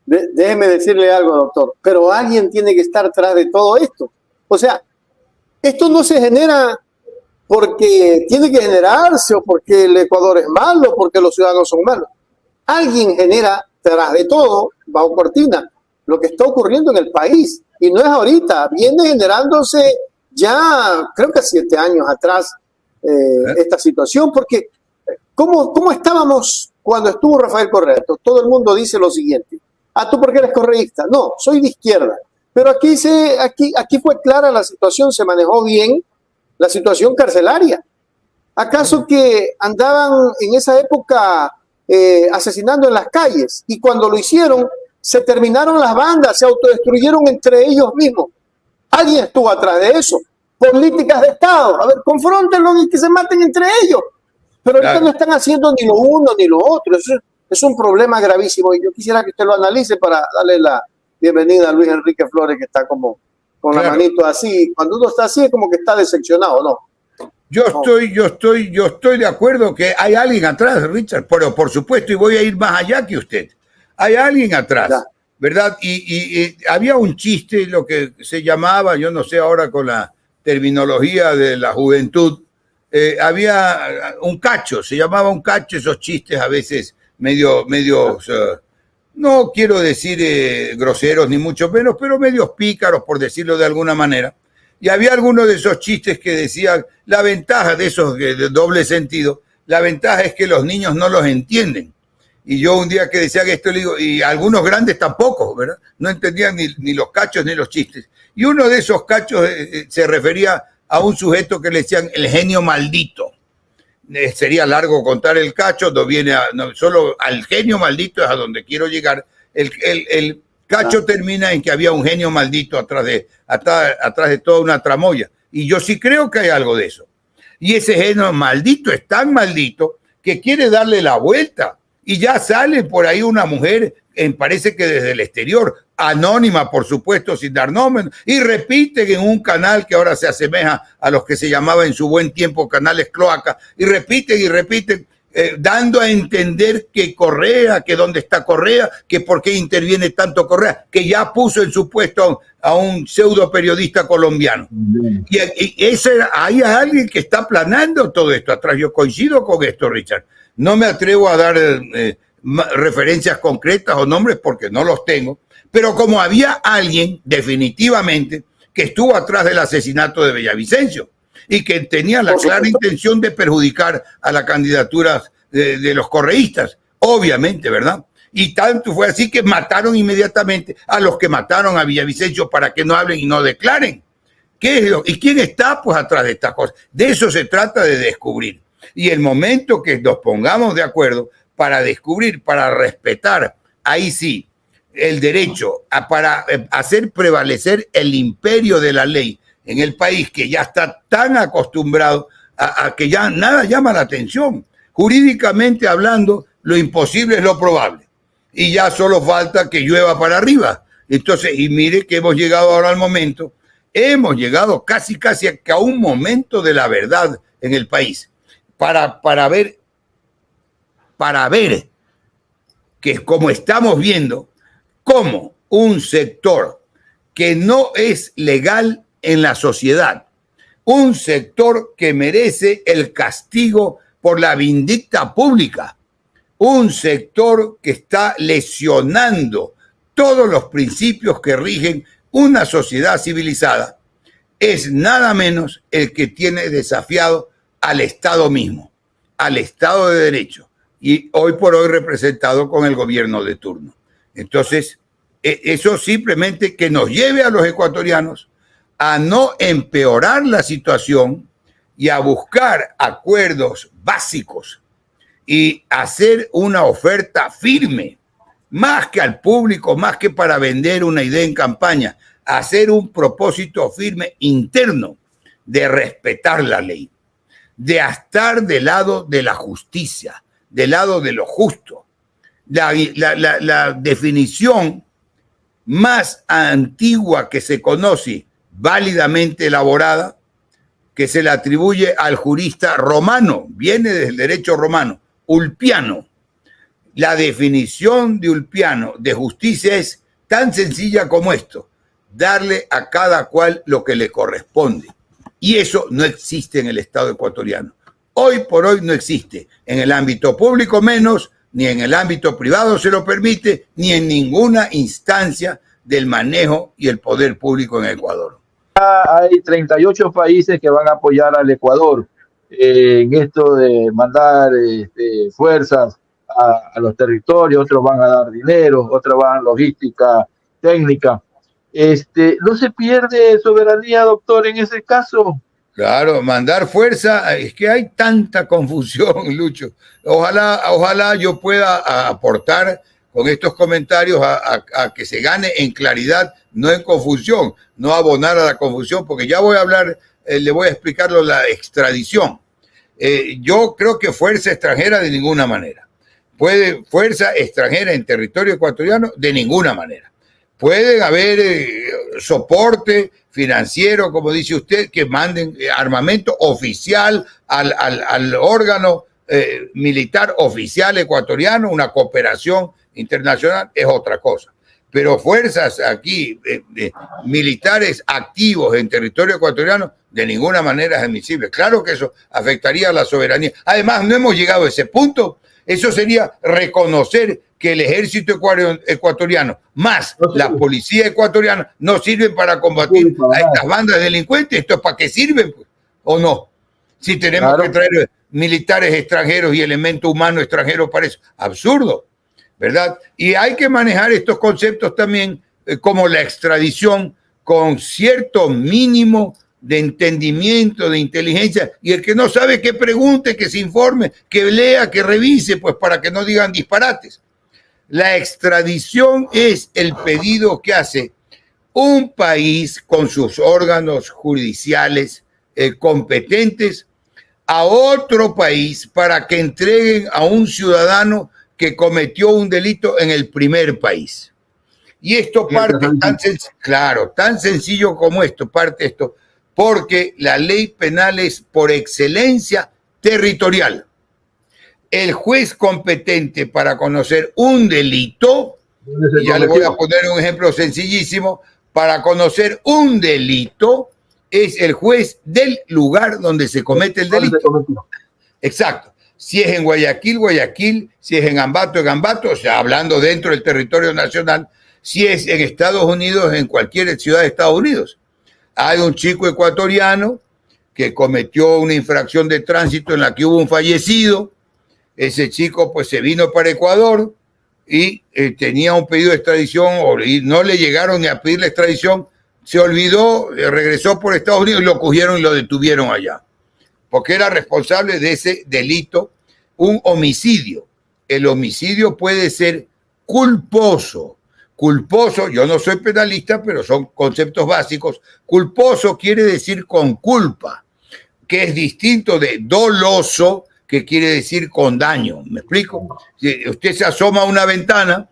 Déjeme decirle algo, doctor, pero alguien tiene que estar tras de todo esto. O sea, esto no se genera porque tiene que generarse o porque el Ecuador es malo o porque los ciudadanos son malos. Alguien genera tras de todo, bajo cortina, lo que está ocurriendo en el país. Y no es ahorita, viene generándose ya creo que 7 años atrás esta situación, porque ¿cómo estábamos cuando estuvo Rafael Correa? Todo el mundo dice lo siguiente: ah, ¿tú por qué eres correísta? No, soy de izquierda. Pero aquí fue clara la situación, se manejó bien la situación carcelaria. ¿Acaso que andaban en esa época asesinando en las calles? Y cuando lo hicieron, se terminaron las bandas, se autodestruyeron entre ellos mismos. Alguien estuvo atrás de eso. Políticas de Estado. A ver, confróntenlo y que se maten entre ellos. Pero ahorita no están haciendo ni lo uno ni lo otro. Eso es un problema gravísimo. Y yo quisiera que usted lo analice para darle la bienvenida a Luis Enrique Flores, que está como con la manito así. Cuando uno está así es como que está decepcionado, ¿no? Yo estoy de acuerdo que hay alguien atrás, Richard, pero por supuesto, y voy a ir más allá que usted. Hay alguien atrás. Ya. ¿Verdad? Y había un chiste, lo que se llamaba, yo no sé ahora con la terminología de la juventud, había un cacho, se llamaba un cacho, esos chistes a veces medio no quiero decir groseros ni mucho menos, pero medios pícaros, por decirlo de alguna manera. Y había algunos de esos chistes que decían, la ventaja de esos de doble sentido, la ventaja es que los niños no los entienden. Y yo un día que decía que esto, le digo, y algunos grandes tampoco, ¿verdad? No entendían ni los cachos ni los chistes. Y uno de esos cachos se refería a un sujeto que le decían el genio maldito. Sería largo contar el cacho, solo al genio maldito es a donde quiero llegar. El cacho termina en que había un genio maldito atrás de toda una tramoya. Y yo sí creo que hay algo de eso. Y ese genio maldito es tan maldito que quiere darle la vuelta. Y ya sale por ahí una mujer, parece que desde el exterior, anónima, por supuesto, sin dar nombre, y repiten en un canal que ahora se asemeja a los que se llamaba en su buen tiempo canales cloaca, y repiten, dando a entender que Correa, que dónde está Correa, que por qué interviene tanto Correa, que ya puso en su puesto a un pseudo periodista colombiano. Y hay alguien que está planando todo esto atrás. Yo coincido con esto, Richard. No me atrevo a dar referencias concretas o nombres porque no los tengo, pero como había alguien definitivamente que estuvo atrás del asesinato de Villavicencio y que tenía la clara intención de perjudicar a la candidatura de los correístas, obviamente, ¿verdad? Y tanto fue así que mataron inmediatamente a los que mataron a Villavicencio para que no hablen y no declaren. ¿Y quién está pues atrás de estas cosas? De eso se trata, de descubrir. Y el momento que nos pongamos de acuerdo para descubrir, para respetar, ahí sí, el derecho para hacer prevalecer el imperio de la ley en el país, que ya está tan acostumbrado a que ya nada llama la atención. Jurídicamente hablando, lo imposible es lo probable. Y ya solo falta que llueva para arriba. Entonces, y mire que hemos llegado ahora al momento, hemos llegado casi a un momento de la verdad en el país. Para ver que como estamos viendo, como un sector que no es legal en la sociedad, un sector que merece el castigo por la vindicta pública, un sector que está lesionando todos los principios que rigen una sociedad civilizada, es nada menos el que tiene desafiado al Estado mismo, al Estado de Derecho, y hoy por hoy representado con el gobierno de turno. Entonces, eso simplemente que nos lleve a los ecuatorianos a no empeorar la situación y a buscar acuerdos básicos y hacer una oferta firme, más que al público, más que para vender una idea en campaña, hacer un propósito firme interno de respetar la ley, de estar del lado de la justicia, del lado de lo justo. La definición más antigua que se conoce, válidamente elaborada, que se le atribuye al jurista romano, viene del derecho romano, Ulpiano. La definición de Ulpiano de justicia es tan sencilla como esto: darle a cada cual lo que le corresponde. Y eso no existe en el Estado ecuatoriano. Hoy por hoy no existe. En el ámbito público menos, ni en el ámbito privado se lo permite, ni en ninguna instancia del manejo y el poder público en Ecuador. Hay 38 países que van a apoyar al Ecuador en esto de mandar fuerzas a los territorios, otros van a dar dinero, otros van a logística técnica. ¿No se pierde soberanía, doctor, en ese caso? Claro, mandar fuerza, es que hay tanta confusión, Lucho. Ojalá yo pueda aportar con estos comentarios a que se gane en claridad, no en confusión, no abonar a la confusión, porque ya voy a hablar, le voy a explicar la extradición. Yo creo que fuerza extranjera de ninguna manera. Fuerza extranjera en territorio ecuatoriano de ninguna manera. Pueden haber soporte financiero, como dice usted, que manden armamento oficial al órgano militar oficial ecuatoriano, una cooperación internacional es otra cosa. Pero fuerzas aquí, militares activos en territorio ecuatoriano, de ninguna manera es admisible. Claro que eso afectaría a la soberanía. Además, no hemos llegado a ese punto. Eso sería reconocer que el ejército ecuatoriano más la policía ecuatoriana no sirven para combatir a estas bandas delincuentes. ¿Esto es para qué sirven? ¿O no? Si tenemos que traer militares extranjeros y elemento humano extranjero para eso. Absurdo, ¿verdad? Y hay que manejar estos conceptos también como la extradición con cierto mínimo de entendimiento, de inteligencia, y el que no sabe que pregunte, que se informe, que lea, que revise, pues para que no digan disparates. La extradición es el pedido que hace un país con sus órganos judiciales competentes a otro país para que entreguen a un ciudadano que cometió un delito en el primer país. Y esto parte tan sencillo como esto, parte esto, porque la ley penal es por excelencia territorial. El juez competente para conocer un delito, y ya le voy a poner un ejemplo sencillísimo, para conocer un delito es el juez del lugar donde se comete el delito. Exacto. Si es en Guayaquil, Guayaquil, si es en Ambato, en Ambato, o sea, hablando dentro del territorio nacional, si es en Estados Unidos, en cualquier ciudad de Estados Unidos. Hay un chico ecuatoriano que cometió una infracción de tránsito en la que hubo un fallecido. Ese chico pues se vino para Ecuador y tenía un pedido de extradición y no le llegaron ni a pedir la extradición. Se olvidó, regresó por Estados Unidos y lo cogieron y lo detuvieron allá. Porque era responsable de ese delito, un homicidio. El homicidio puede ser culposo. Culposo, yo no soy penalista, pero son conceptos básicos. Culposo quiere decir con culpa, que es distinto de doloso, que quiere decir con daño. ¿Me explico? Si usted se asoma a una ventana,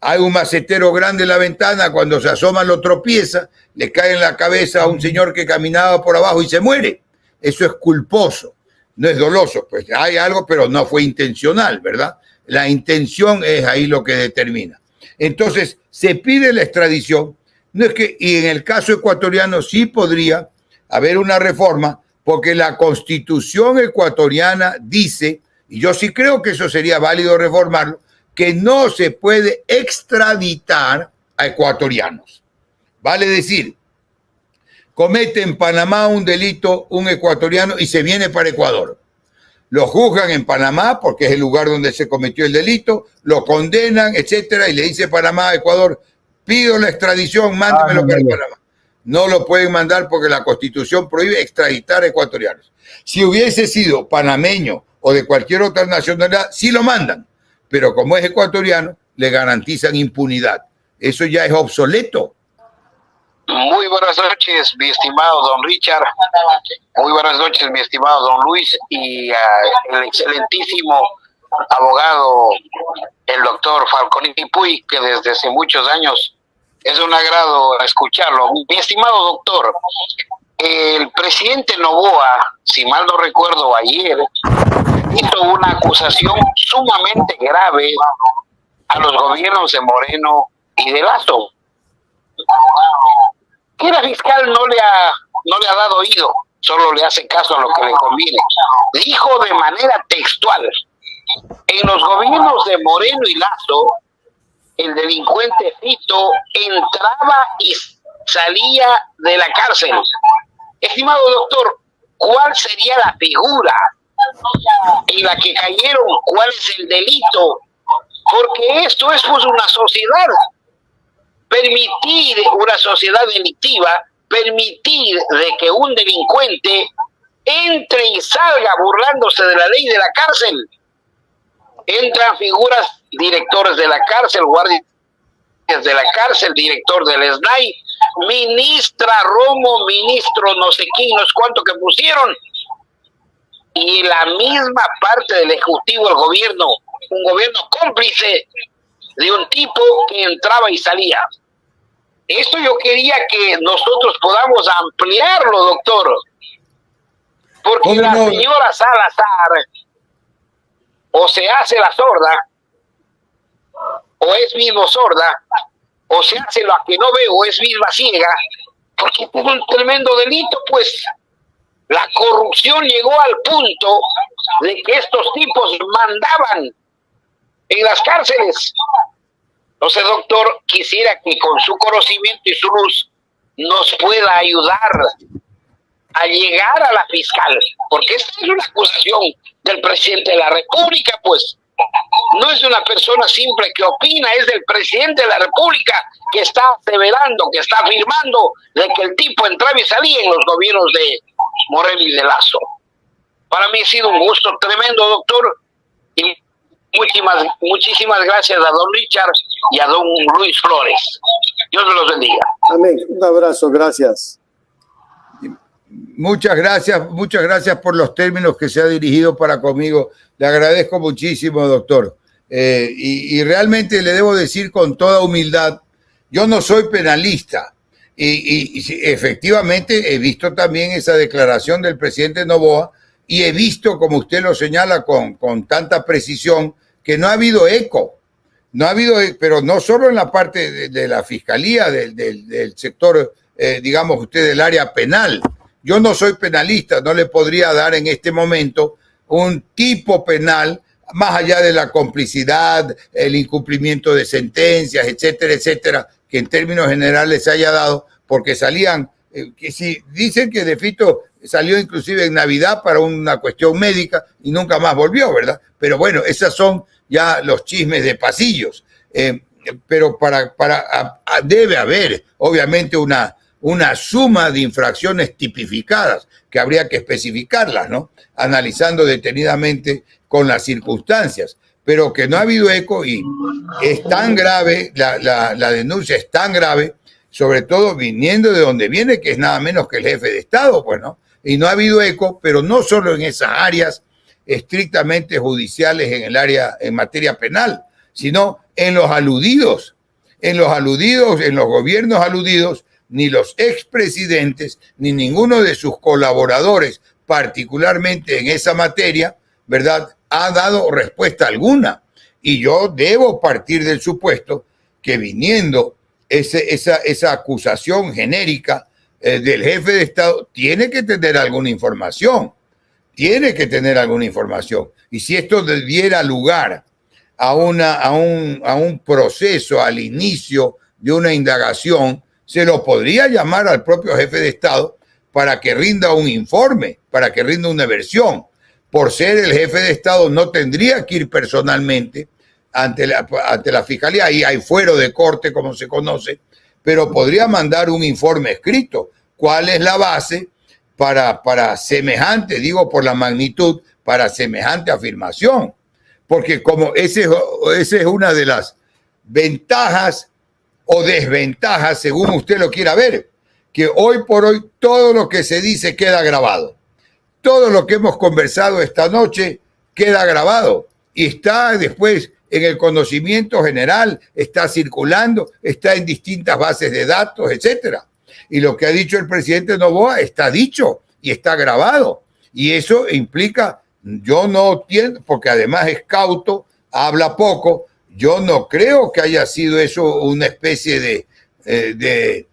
hay un macetero grande en la ventana, cuando se asoma lo tropieza, le cae en la cabeza a un señor que caminaba por abajo y se muere. Eso es culposo, no es doloso. Pues hay algo, pero no fue intencional, ¿verdad? La intención es ahí lo que determina. Entonces, se pide la extradición, no es que, y en el caso ecuatoriano sí podría haber una reforma, porque la Constitución ecuatoriana dice, y yo sí creo que eso sería válido reformarlo, que no se puede extraditar a ecuatorianos. Vale decir, comete en Panamá un delito un ecuatoriano y se viene para Ecuador. Lo juzgan en Panamá porque es el lugar donde se cometió el delito, lo condenan, etcétera, y le dice Panamá a Ecuador, pido la extradición, mándemelo para Panamá. No lo pueden mandar porque la Constitución prohíbe extraditar a ecuatorianos. Si hubiese sido panameño o de cualquier otra nacionalidad, sí lo mandan, pero como es ecuatoriano, le garantizan impunidad. Eso ya es obsoleto. Muy buenas noches, mi estimado don Richard. Muy buenas noches, mi estimado don Luis y el excelentísimo abogado, el doctor Falconini Puy, que desde hace muchos años es un agrado escucharlo. Mi estimado doctor, el presidente Noboa, si mal no recuerdo ayer, hizo una acusación sumamente grave a los gobiernos de Moreno y de Lazo. Que la fiscal no le ha dado oído, solo le hace caso a lo que le conviene. Dijo de manera textual, en los gobiernos de Moreno y Lazo, el delincuente Fito entraba y salía de la cárcel. Estimado doctor, ¿cuál sería la figura en la que cayeron? ¿Cuál es el delito? Porque esto es pues una sociedad. Permitir una sociedad delictiva, permitir de que un delincuente entre y salga burlándose de la ley de la cárcel. Entran figuras, directores de la cárcel, guardias de la cárcel, director del SNAI, ministra Romo, ministro no sé quién, no sé cuánto que pusieron. Y la misma parte del Ejecutivo, el gobierno, un gobierno cómplice de un tipo que entraba y salía. Esto yo quería que nosotros podamos ampliarlo, doctor. Porque la señora Salazar o se hace la sorda, o es mismo sorda, o se hace la que no ve, o es misma ciega, porque es un tremendo delito, pues. La corrupción llegó al punto de que estos tipos mandaban en las cárceles. Entonces, doctor, quisiera que con su conocimiento y su luz nos pueda ayudar a llegar a la fiscal, porque esta es una acusación del presidente de la República, pues. No es de una persona simple que opina, es del presidente de la República, que está aseverando, que está afirmando de que el tipo entraba y salía en los gobiernos de Morel y de Lazo. Para mí ha sido un gusto tremendo, doctor, y muchísimas gracias a don Richard y a don Luis Flores. Dios me los bendiga. Amén. Un abrazo, gracias. Muchas gracias por los términos que se ha dirigido para conmigo. Le agradezco muchísimo, doctor. Y realmente le debo decir con toda humildad, yo no soy penalista. Y efectivamente he visto también esa declaración del presidente Noboa y he visto, como usted lo señala con tanta precisión, que no ha habido eco. No ha habido, pero no solo en la parte de la fiscalía, del sector, digamos usted, del área penal. Yo no soy penalista, no le podría dar en este momento un tipo penal más allá de la complicidad, el incumplimiento de sentencias, etcétera, etcétera, que en términos generales se haya dado, porque salían, que si dicen que De Fito salió inclusive en Navidad para una cuestión médica y nunca más volvió, ¿verdad? Pero bueno, esos son ya los chismes de pasillos. Pero debe haber, obviamente, una suma de infracciones tipificadas que habría que especificarlas, ¿no? Analizando detenidamente con las circunstancias, pero que no ha habido eco y es tan grave, la denuncia es tan grave, sobre todo viniendo de donde viene, que es nada menos que el jefe de Estado, pues, ¿no? Y no ha habido eco, pero no solo en esas áreas estrictamente judiciales en materia penal, sino en los aludidos, en los gobiernos aludidos, ni los expresidentes, ni ninguno de sus colaboradores, particularmente en esa materia, ¿verdad?, ha dado respuesta alguna. Y yo debo partir del supuesto que viniendo esa acusación genérica del jefe de Estado, tiene que tener alguna información. Y si esto diera lugar a un proceso, al inicio de una indagación, se lo podría llamar al propio jefe de Estado para que rinda un informe, para que rinda una versión. Por ser el jefe de Estado, no tendría que ir personalmente ante la fiscalía, y hay fuero de corte, como se conoce, pero podría mandar un informe escrito. ¿Cuál es la base para semejante, digo por la magnitud, para semejante afirmación? Porque como esa es una de las ventajas o desventajas, según usted lo quiera ver, que hoy por hoy todo lo que se dice queda grabado. Todo lo que hemos conversado esta noche queda grabado y está después en el conocimiento general, está circulando, está en distintas bases de datos, etcétera. Y lo que ha dicho el presidente Noboa está dicho y está grabado. Y eso implica, yo no entiendo, porque además es cauto, habla poco, yo no creo que haya sido eso una especie de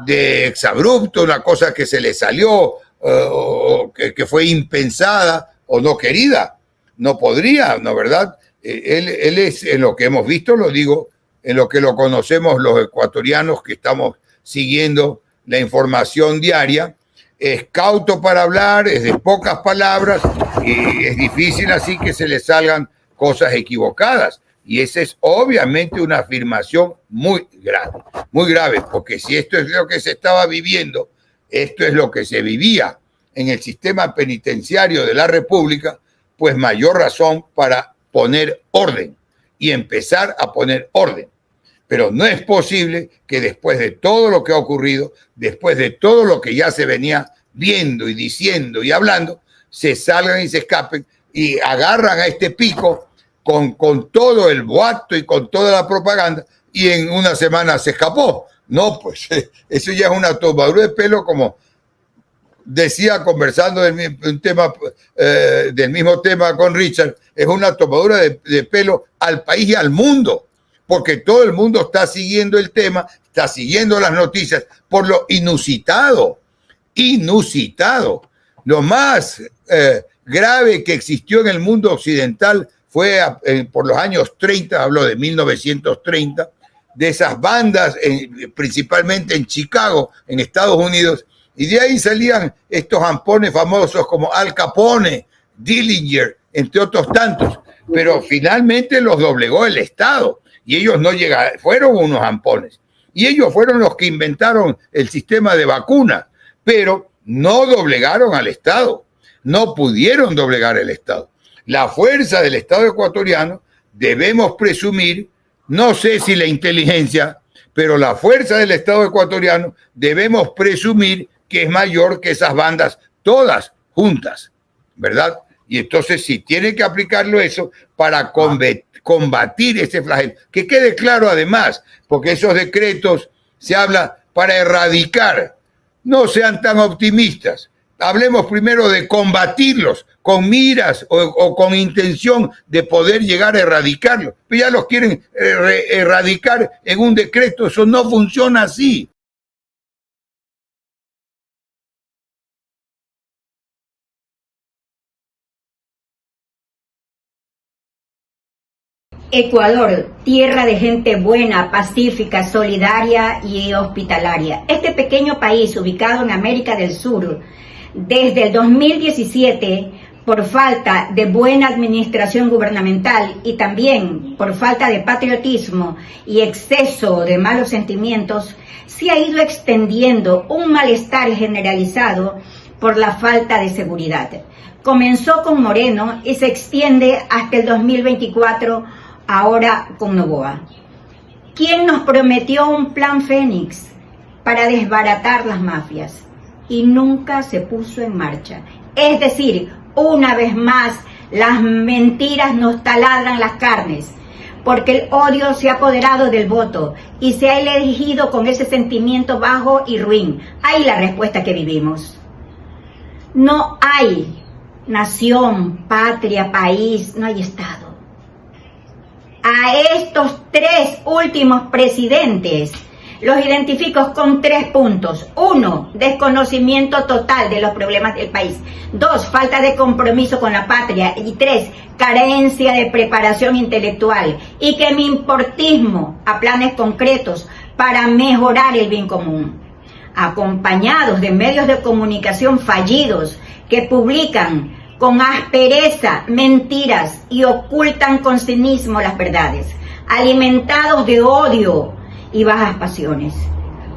exabrupto, una cosa que se le salió, o que fue impensada o no querida. No podría, ¿no, verdad? Él es, en lo que hemos visto, lo digo, en lo que lo conocemos los ecuatorianos que estamos siguiendo la información diaria, es cauto para hablar, es de pocas palabras y es difícil así que se le salgan cosas equivocadas. Y esa es obviamente una afirmación muy grave, porque si esto es lo que se estaba viviendo, esto es lo que se vivía en el sistema penitenciario de la República, pues mayor razón para poner orden y empezar a poner orden. Pero no es posible que después de todo lo que ha ocurrido, después de todo lo que ya se venía viendo y diciendo y hablando, se salgan y se escapen y agarran a este pico con todo el boato y con toda la propaganda y en una semana se escapó. No, pues eso ya es una tomadura de pelo, como decía conversando del mismo tema con Richard, es una tomadura de pelo al país y al mundo, porque todo el mundo está siguiendo el tema, está siguiendo las noticias por lo inusitado. Lo más grave que existió en el mundo occidental fue por los años 30, hablo de 1930, de esas bandas, principalmente en Chicago, en Estados Unidos, y de ahí salían estos ampones famosos como Al Capone, Dillinger, entre otros tantos, pero finalmente los doblegó el Estado, y ellos no llegaron, fueron unos ampones, y ellos fueron los que inventaron el sistema de vacunas, pero no doblegaron al Estado, no pudieron doblegar al Estado. La fuerza del Estado ecuatoriano debemos presumir, no sé si la inteligencia, pero la fuerza del Estado ecuatoriano debemos presumir que es mayor que esas bandas todas juntas, ¿verdad? Y entonces sí, tiene que aplicarlo eso para combatir ese flagelo. Que quede claro además, porque esos decretos se habla para erradicar. No sean tan optimistas. Hablemos primero de combatirlos con miras o con intención de poder llegar a erradicarlos. Pero ya los quieren erradicar en un decreto. Eso no funciona así. Ecuador, tierra de gente buena, pacífica, solidaria y hospitalaria. Este pequeño país ubicado en América del Sur, desde el 2017, por falta de buena administración gubernamental y también por falta de patriotismo y exceso de malos sentimientos, se ha ido extendiendo un malestar generalizado por la falta de seguridad. Comenzó con Moreno y se extiende hasta el 2024, ahora con Noboa. ¿Quién nos prometió un plan Fénix para desbaratar las mafias? Y nunca se puso en marcha. Es decir, una vez más, las mentiras nos taladran las carnes, porque el odio se ha apoderado del voto y se ha elegido con ese sentimiento bajo y ruin. Ahí la respuesta que vivimos. No hay nación, patria, país, no hay Estado. A estos tres últimos presidentes los identifico con 3 puntos. 1, desconocimiento total de los problemas del país. 2, falta de compromiso con la patria. Y 3, carencia de preparación intelectual y que mi importismo a planes concretos para mejorar el bien común. Acompañados de medios de comunicación fallidos que publican con aspereza mentiras y ocultan con cinismo las verdades, alimentados de odio y bajas pasiones.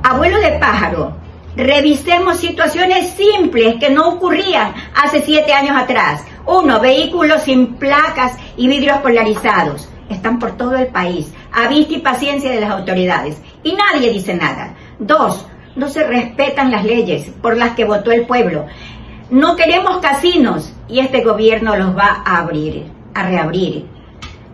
Abuelo de pájaro, revisemos situaciones simples que no ocurrían hace 7 años atrás. 1, vehículos sin placas y vidrios polarizados. Están por todo el país, a vista y paciencia de las autoridades, y nadie dice nada. 2, no se respetan las leyes por las que votó el pueblo. No queremos casinos y este gobierno los va a reabrir.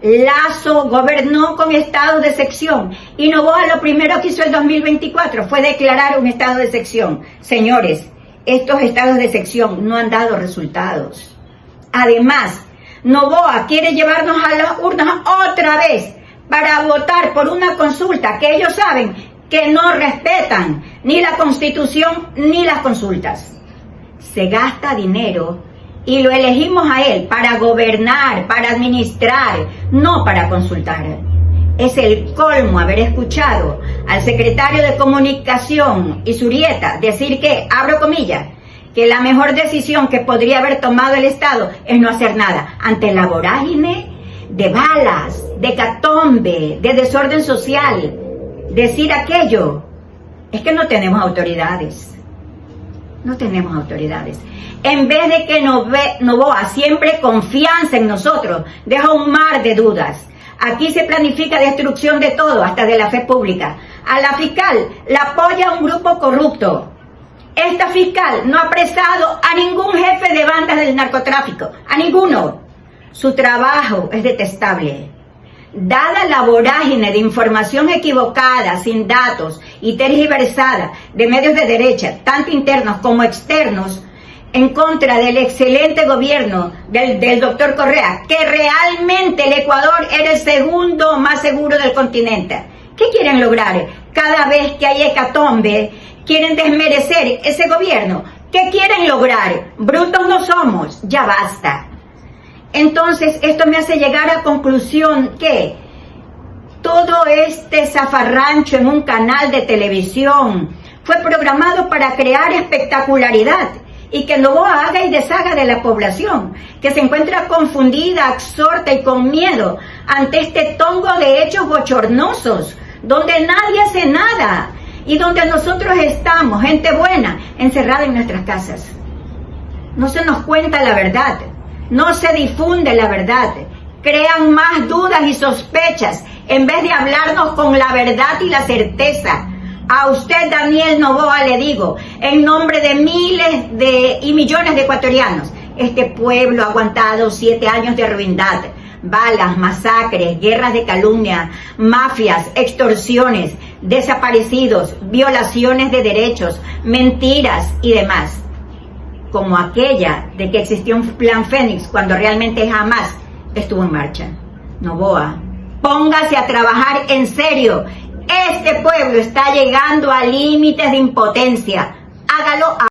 Lazo gobernó con estados de sección y Noboa lo primero que hizo el 2024 fue declarar un estado de sección. Señores, estos estados de sección no han dado resultados. Además, Noboa quiere llevarnos a las urnas otra vez para votar por una consulta que ellos saben que no respetan ni la Constitución ni las consultas. Se gasta dinero y lo elegimos a él para gobernar, para administrar, no para consultar. Es el colmo haber escuchado al secretario de Comunicación Izurieta decir que, abro comillas, que la mejor decisión que podría haber tomado el Estado es no hacer nada ante la vorágine de balas, de hecatombe, de desorden social. Decir aquello es que no tenemos autoridades. No tenemos autoridades. En vez de que Noboa siempre confianza en nosotros, deja un mar de dudas. Aquí se planifica destrucción de todo, hasta de la fe pública. A la fiscal la apoya un grupo corrupto. Esta fiscal no ha apresado a ningún jefe de bandas del narcotráfico, a ninguno. Su trabajo es detestable. Dada la vorágine de información equivocada, sin datos y tergiversada de medios de derecha, tanto internos como externos, en contra del excelente gobierno del doctor Correa, que realmente el Ecuador era el segundo más seguro del continente. ¿Qué quieren lograr? Cada vez que hay hecatombe, quieren desmerecer ese gobierno. ¿Qué quieren lograr? Brutos no somos, ya basta. Entonces, esto me hace llegar a conclusión que todo este zafarrancho en un canal de televisión fue programado para crear espectacularidad y que Noboa haga y deshaga de la población, que se encuentra confundida, absorta y con miedo ante este tongo de hechos bochornosos, donde nadie hace nada y donde nosotros estamos, gente buena, encerrada en nuestras casas. No se nos cuenta la verdad, no se difunde la verdad, crean más dudas y sospechas en vez de hablarnos con la verdad y la certeza. A usted, Daniel Noboa, le digo, en nombre de miles y millones de ecuatorianos, este pueblo ha aguantado 7 años de ruindad, balas, masacres, guerras de calumnia, mafias, extorsiones, desaparecidos, violaciones de derechos, mentiras y demás, como aquella de que existió un plan Fénix cuando realmente jamás estuvo en marcha. Noboa, póngase a trabajar en serio. Este pueblo está llegando a límites de impotencia. Hágalo ahora.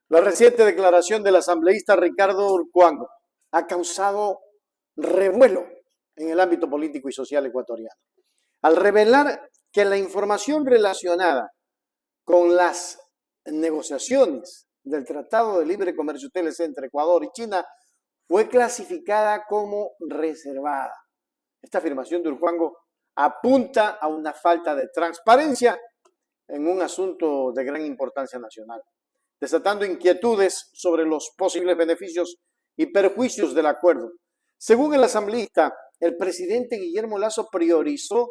La reciente declaración del asambleísta Ricardo Urcuango ha causado revuelo en el ámbito político y social ecuatoriano, al revelar que la información relacionada con las negociaciones del Tratado de Libre Comercio TLC entre Ecuador y China fue clasificada como reservada. Esta afirmación de Urcuango apunta a una falta de transparencia en un asunto de gran importancia nacional, desatando inquietudes sobre los posibles beneficios y perjuicios del acuerdo. Según el asambleísta, el presidente Guillermo Lasso priorizó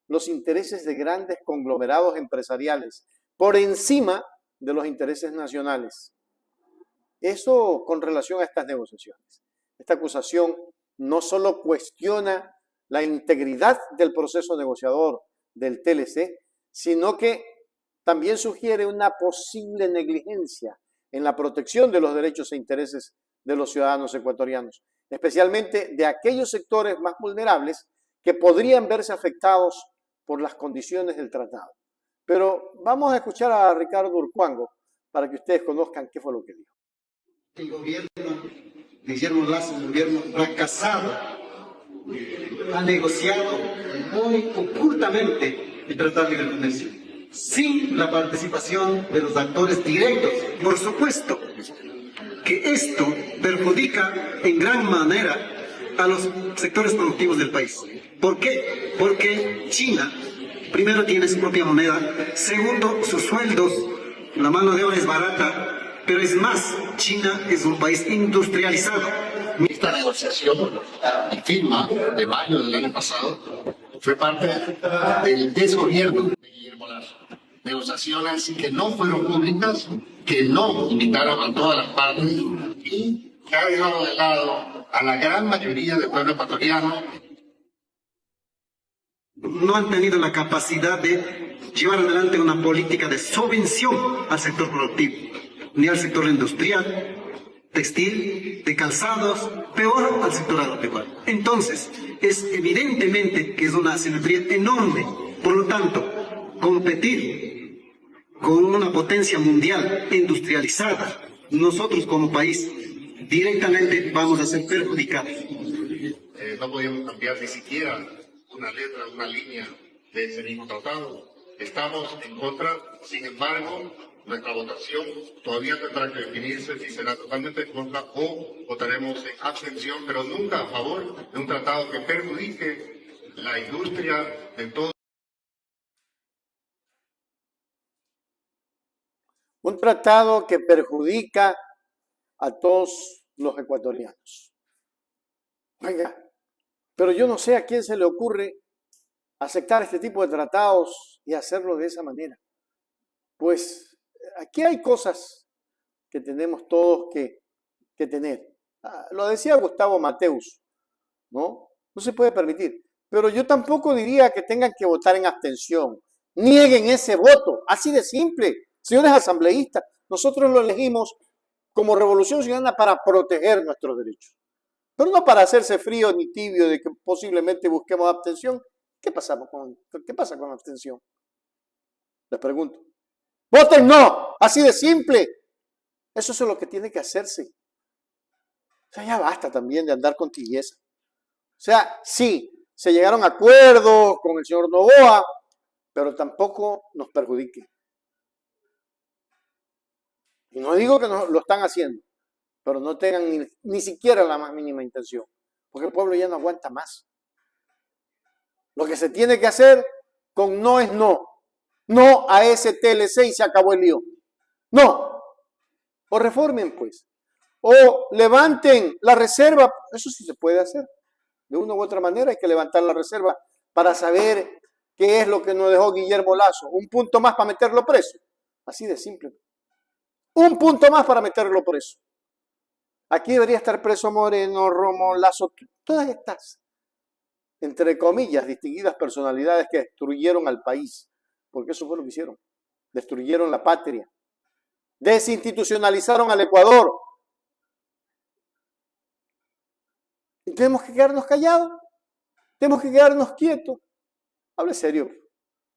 los intereses de grandes conglomerados empresariales por encima de los intereses nacionales. Eso con relación a estas negociaciones. Esta acusación no solo cuestiona la integridad del proceso negociador del TLC, sino que también sugiere una posible negligencia en la protección de los derechos e intereses de los ciudadanos ecuatorianos, especialmente de aquellos sectores más vulnerables que podrían verse afectados por las condiciones del tratado. Pero vamos a escuchar a Ricardo Urcuango para que ustedes conozcan qué fue lo que dijo. El gobierno de Guillermo Lasso, un gobierno fracasado, ha negociado muy ocultamente el Tratado de Libre Comercio, sin la participación de los actores directos. Por supuesto que esto perjudica en gran manera a los sectores productivos del país. ¿Por qué? Porque China, primero, tiene su propia moneda, segundo, sus sueldos, la mano de obra es barata, pero es más, China es un país industrializado. Esta negociación y firma de mayo del año pasado fue parte del desgobierno de Guillermo Lasso. Negociaciones que no fueron públicas, que no invitaron a todas las partes y que ha dejado de lado a la gran mayoría del pueblo ecuatoriano. No han tenido la capacidad de llevar adelante una política de subvención al sector productivo, ni al sector industrial, textil, de calzados, peor al sector agropecuario. Entonces, es evidentemente que es una asimetría enorme. Por lo tanto, competir con una potencia mundial industrializada, nosotros como país directamente vamos a ser perjudicados. No podíamos cambiar ni siquiera una letra, una línea de ese mismo tratado. Estamos en contra, sin embargo, nuestra votación todavía tendrá que definirse si será totalmente en contra o votaremos en abstención, pero nunca a favor de un tratado que perjudique la industria de todo. Un tratado que perjudica a todos los ecuatorianos. Oiga, pero yo no sé a quién se le ocurre aceptar este tipo de tratados y hacerlo de esa manera. Pues aquí hay cosas que tenemos todos que tener. Lo decía Gustavo Mateus, ¿no? No se puede permitir. Pero yo tampoco diría que tengan que votar en abstención. Nieguen ese voto, así de simple. Señores asambleístas, nosotros lo elegimos como Revolución Ciudadana para proteger nuestros derechos. Pero no para hacerse frío ni tibio de que posiblemente busquemos abstención. ¿Qué pasa con la abstención? Les pregunto. ¡Voten no! Así de simple. Eso es lo que tiene que hacerse. O sea, ya basta también de andar con tibieza. O sea, sí, se llegaron a acuerdos con el señor Noboa, pero tampoco nos perjudique. Y no digo que no lo están haciendo, pero no tengan ni siquiera la más mínima intención, porque el pueblo ya no aguanta más. Lo que se tiene que hacer con no es no. No a ese TLC y se acabó el lío. No. O reformen, pues. O levanten la reserva. Eso sí se puede hacer. De una u otra manera hay que levantar la reserva para saber qué es lo que nos dejó Guillermo Lasso. Un punto más para meterlo preso. Así de simple. Un punto más para meterlo preso. Aquí debería estar preso Moreno, Romo, Lasso, todas estas, entre comillas, distinguidas personalidades que destruyeron al país. Porque eso fue lo que hicieron. Destruyeron la patria. Desinstitucionalizaron al Ecuador. Y tenemos que quedarnos callados. Tenemos que quedarnos quietos. Hable serio.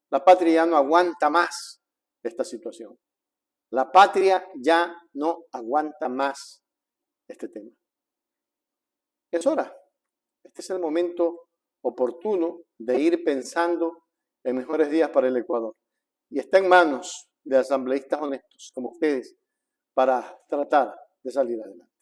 La patria ya no aguanta más esta situación. La patria ya no aguanta más este tema. Es hora. Este es el momento oportuno de ir pensando en mejores días para el Ecuador. Y está en manos de asambleístas honestos como ustedes para tratar de salir adelante.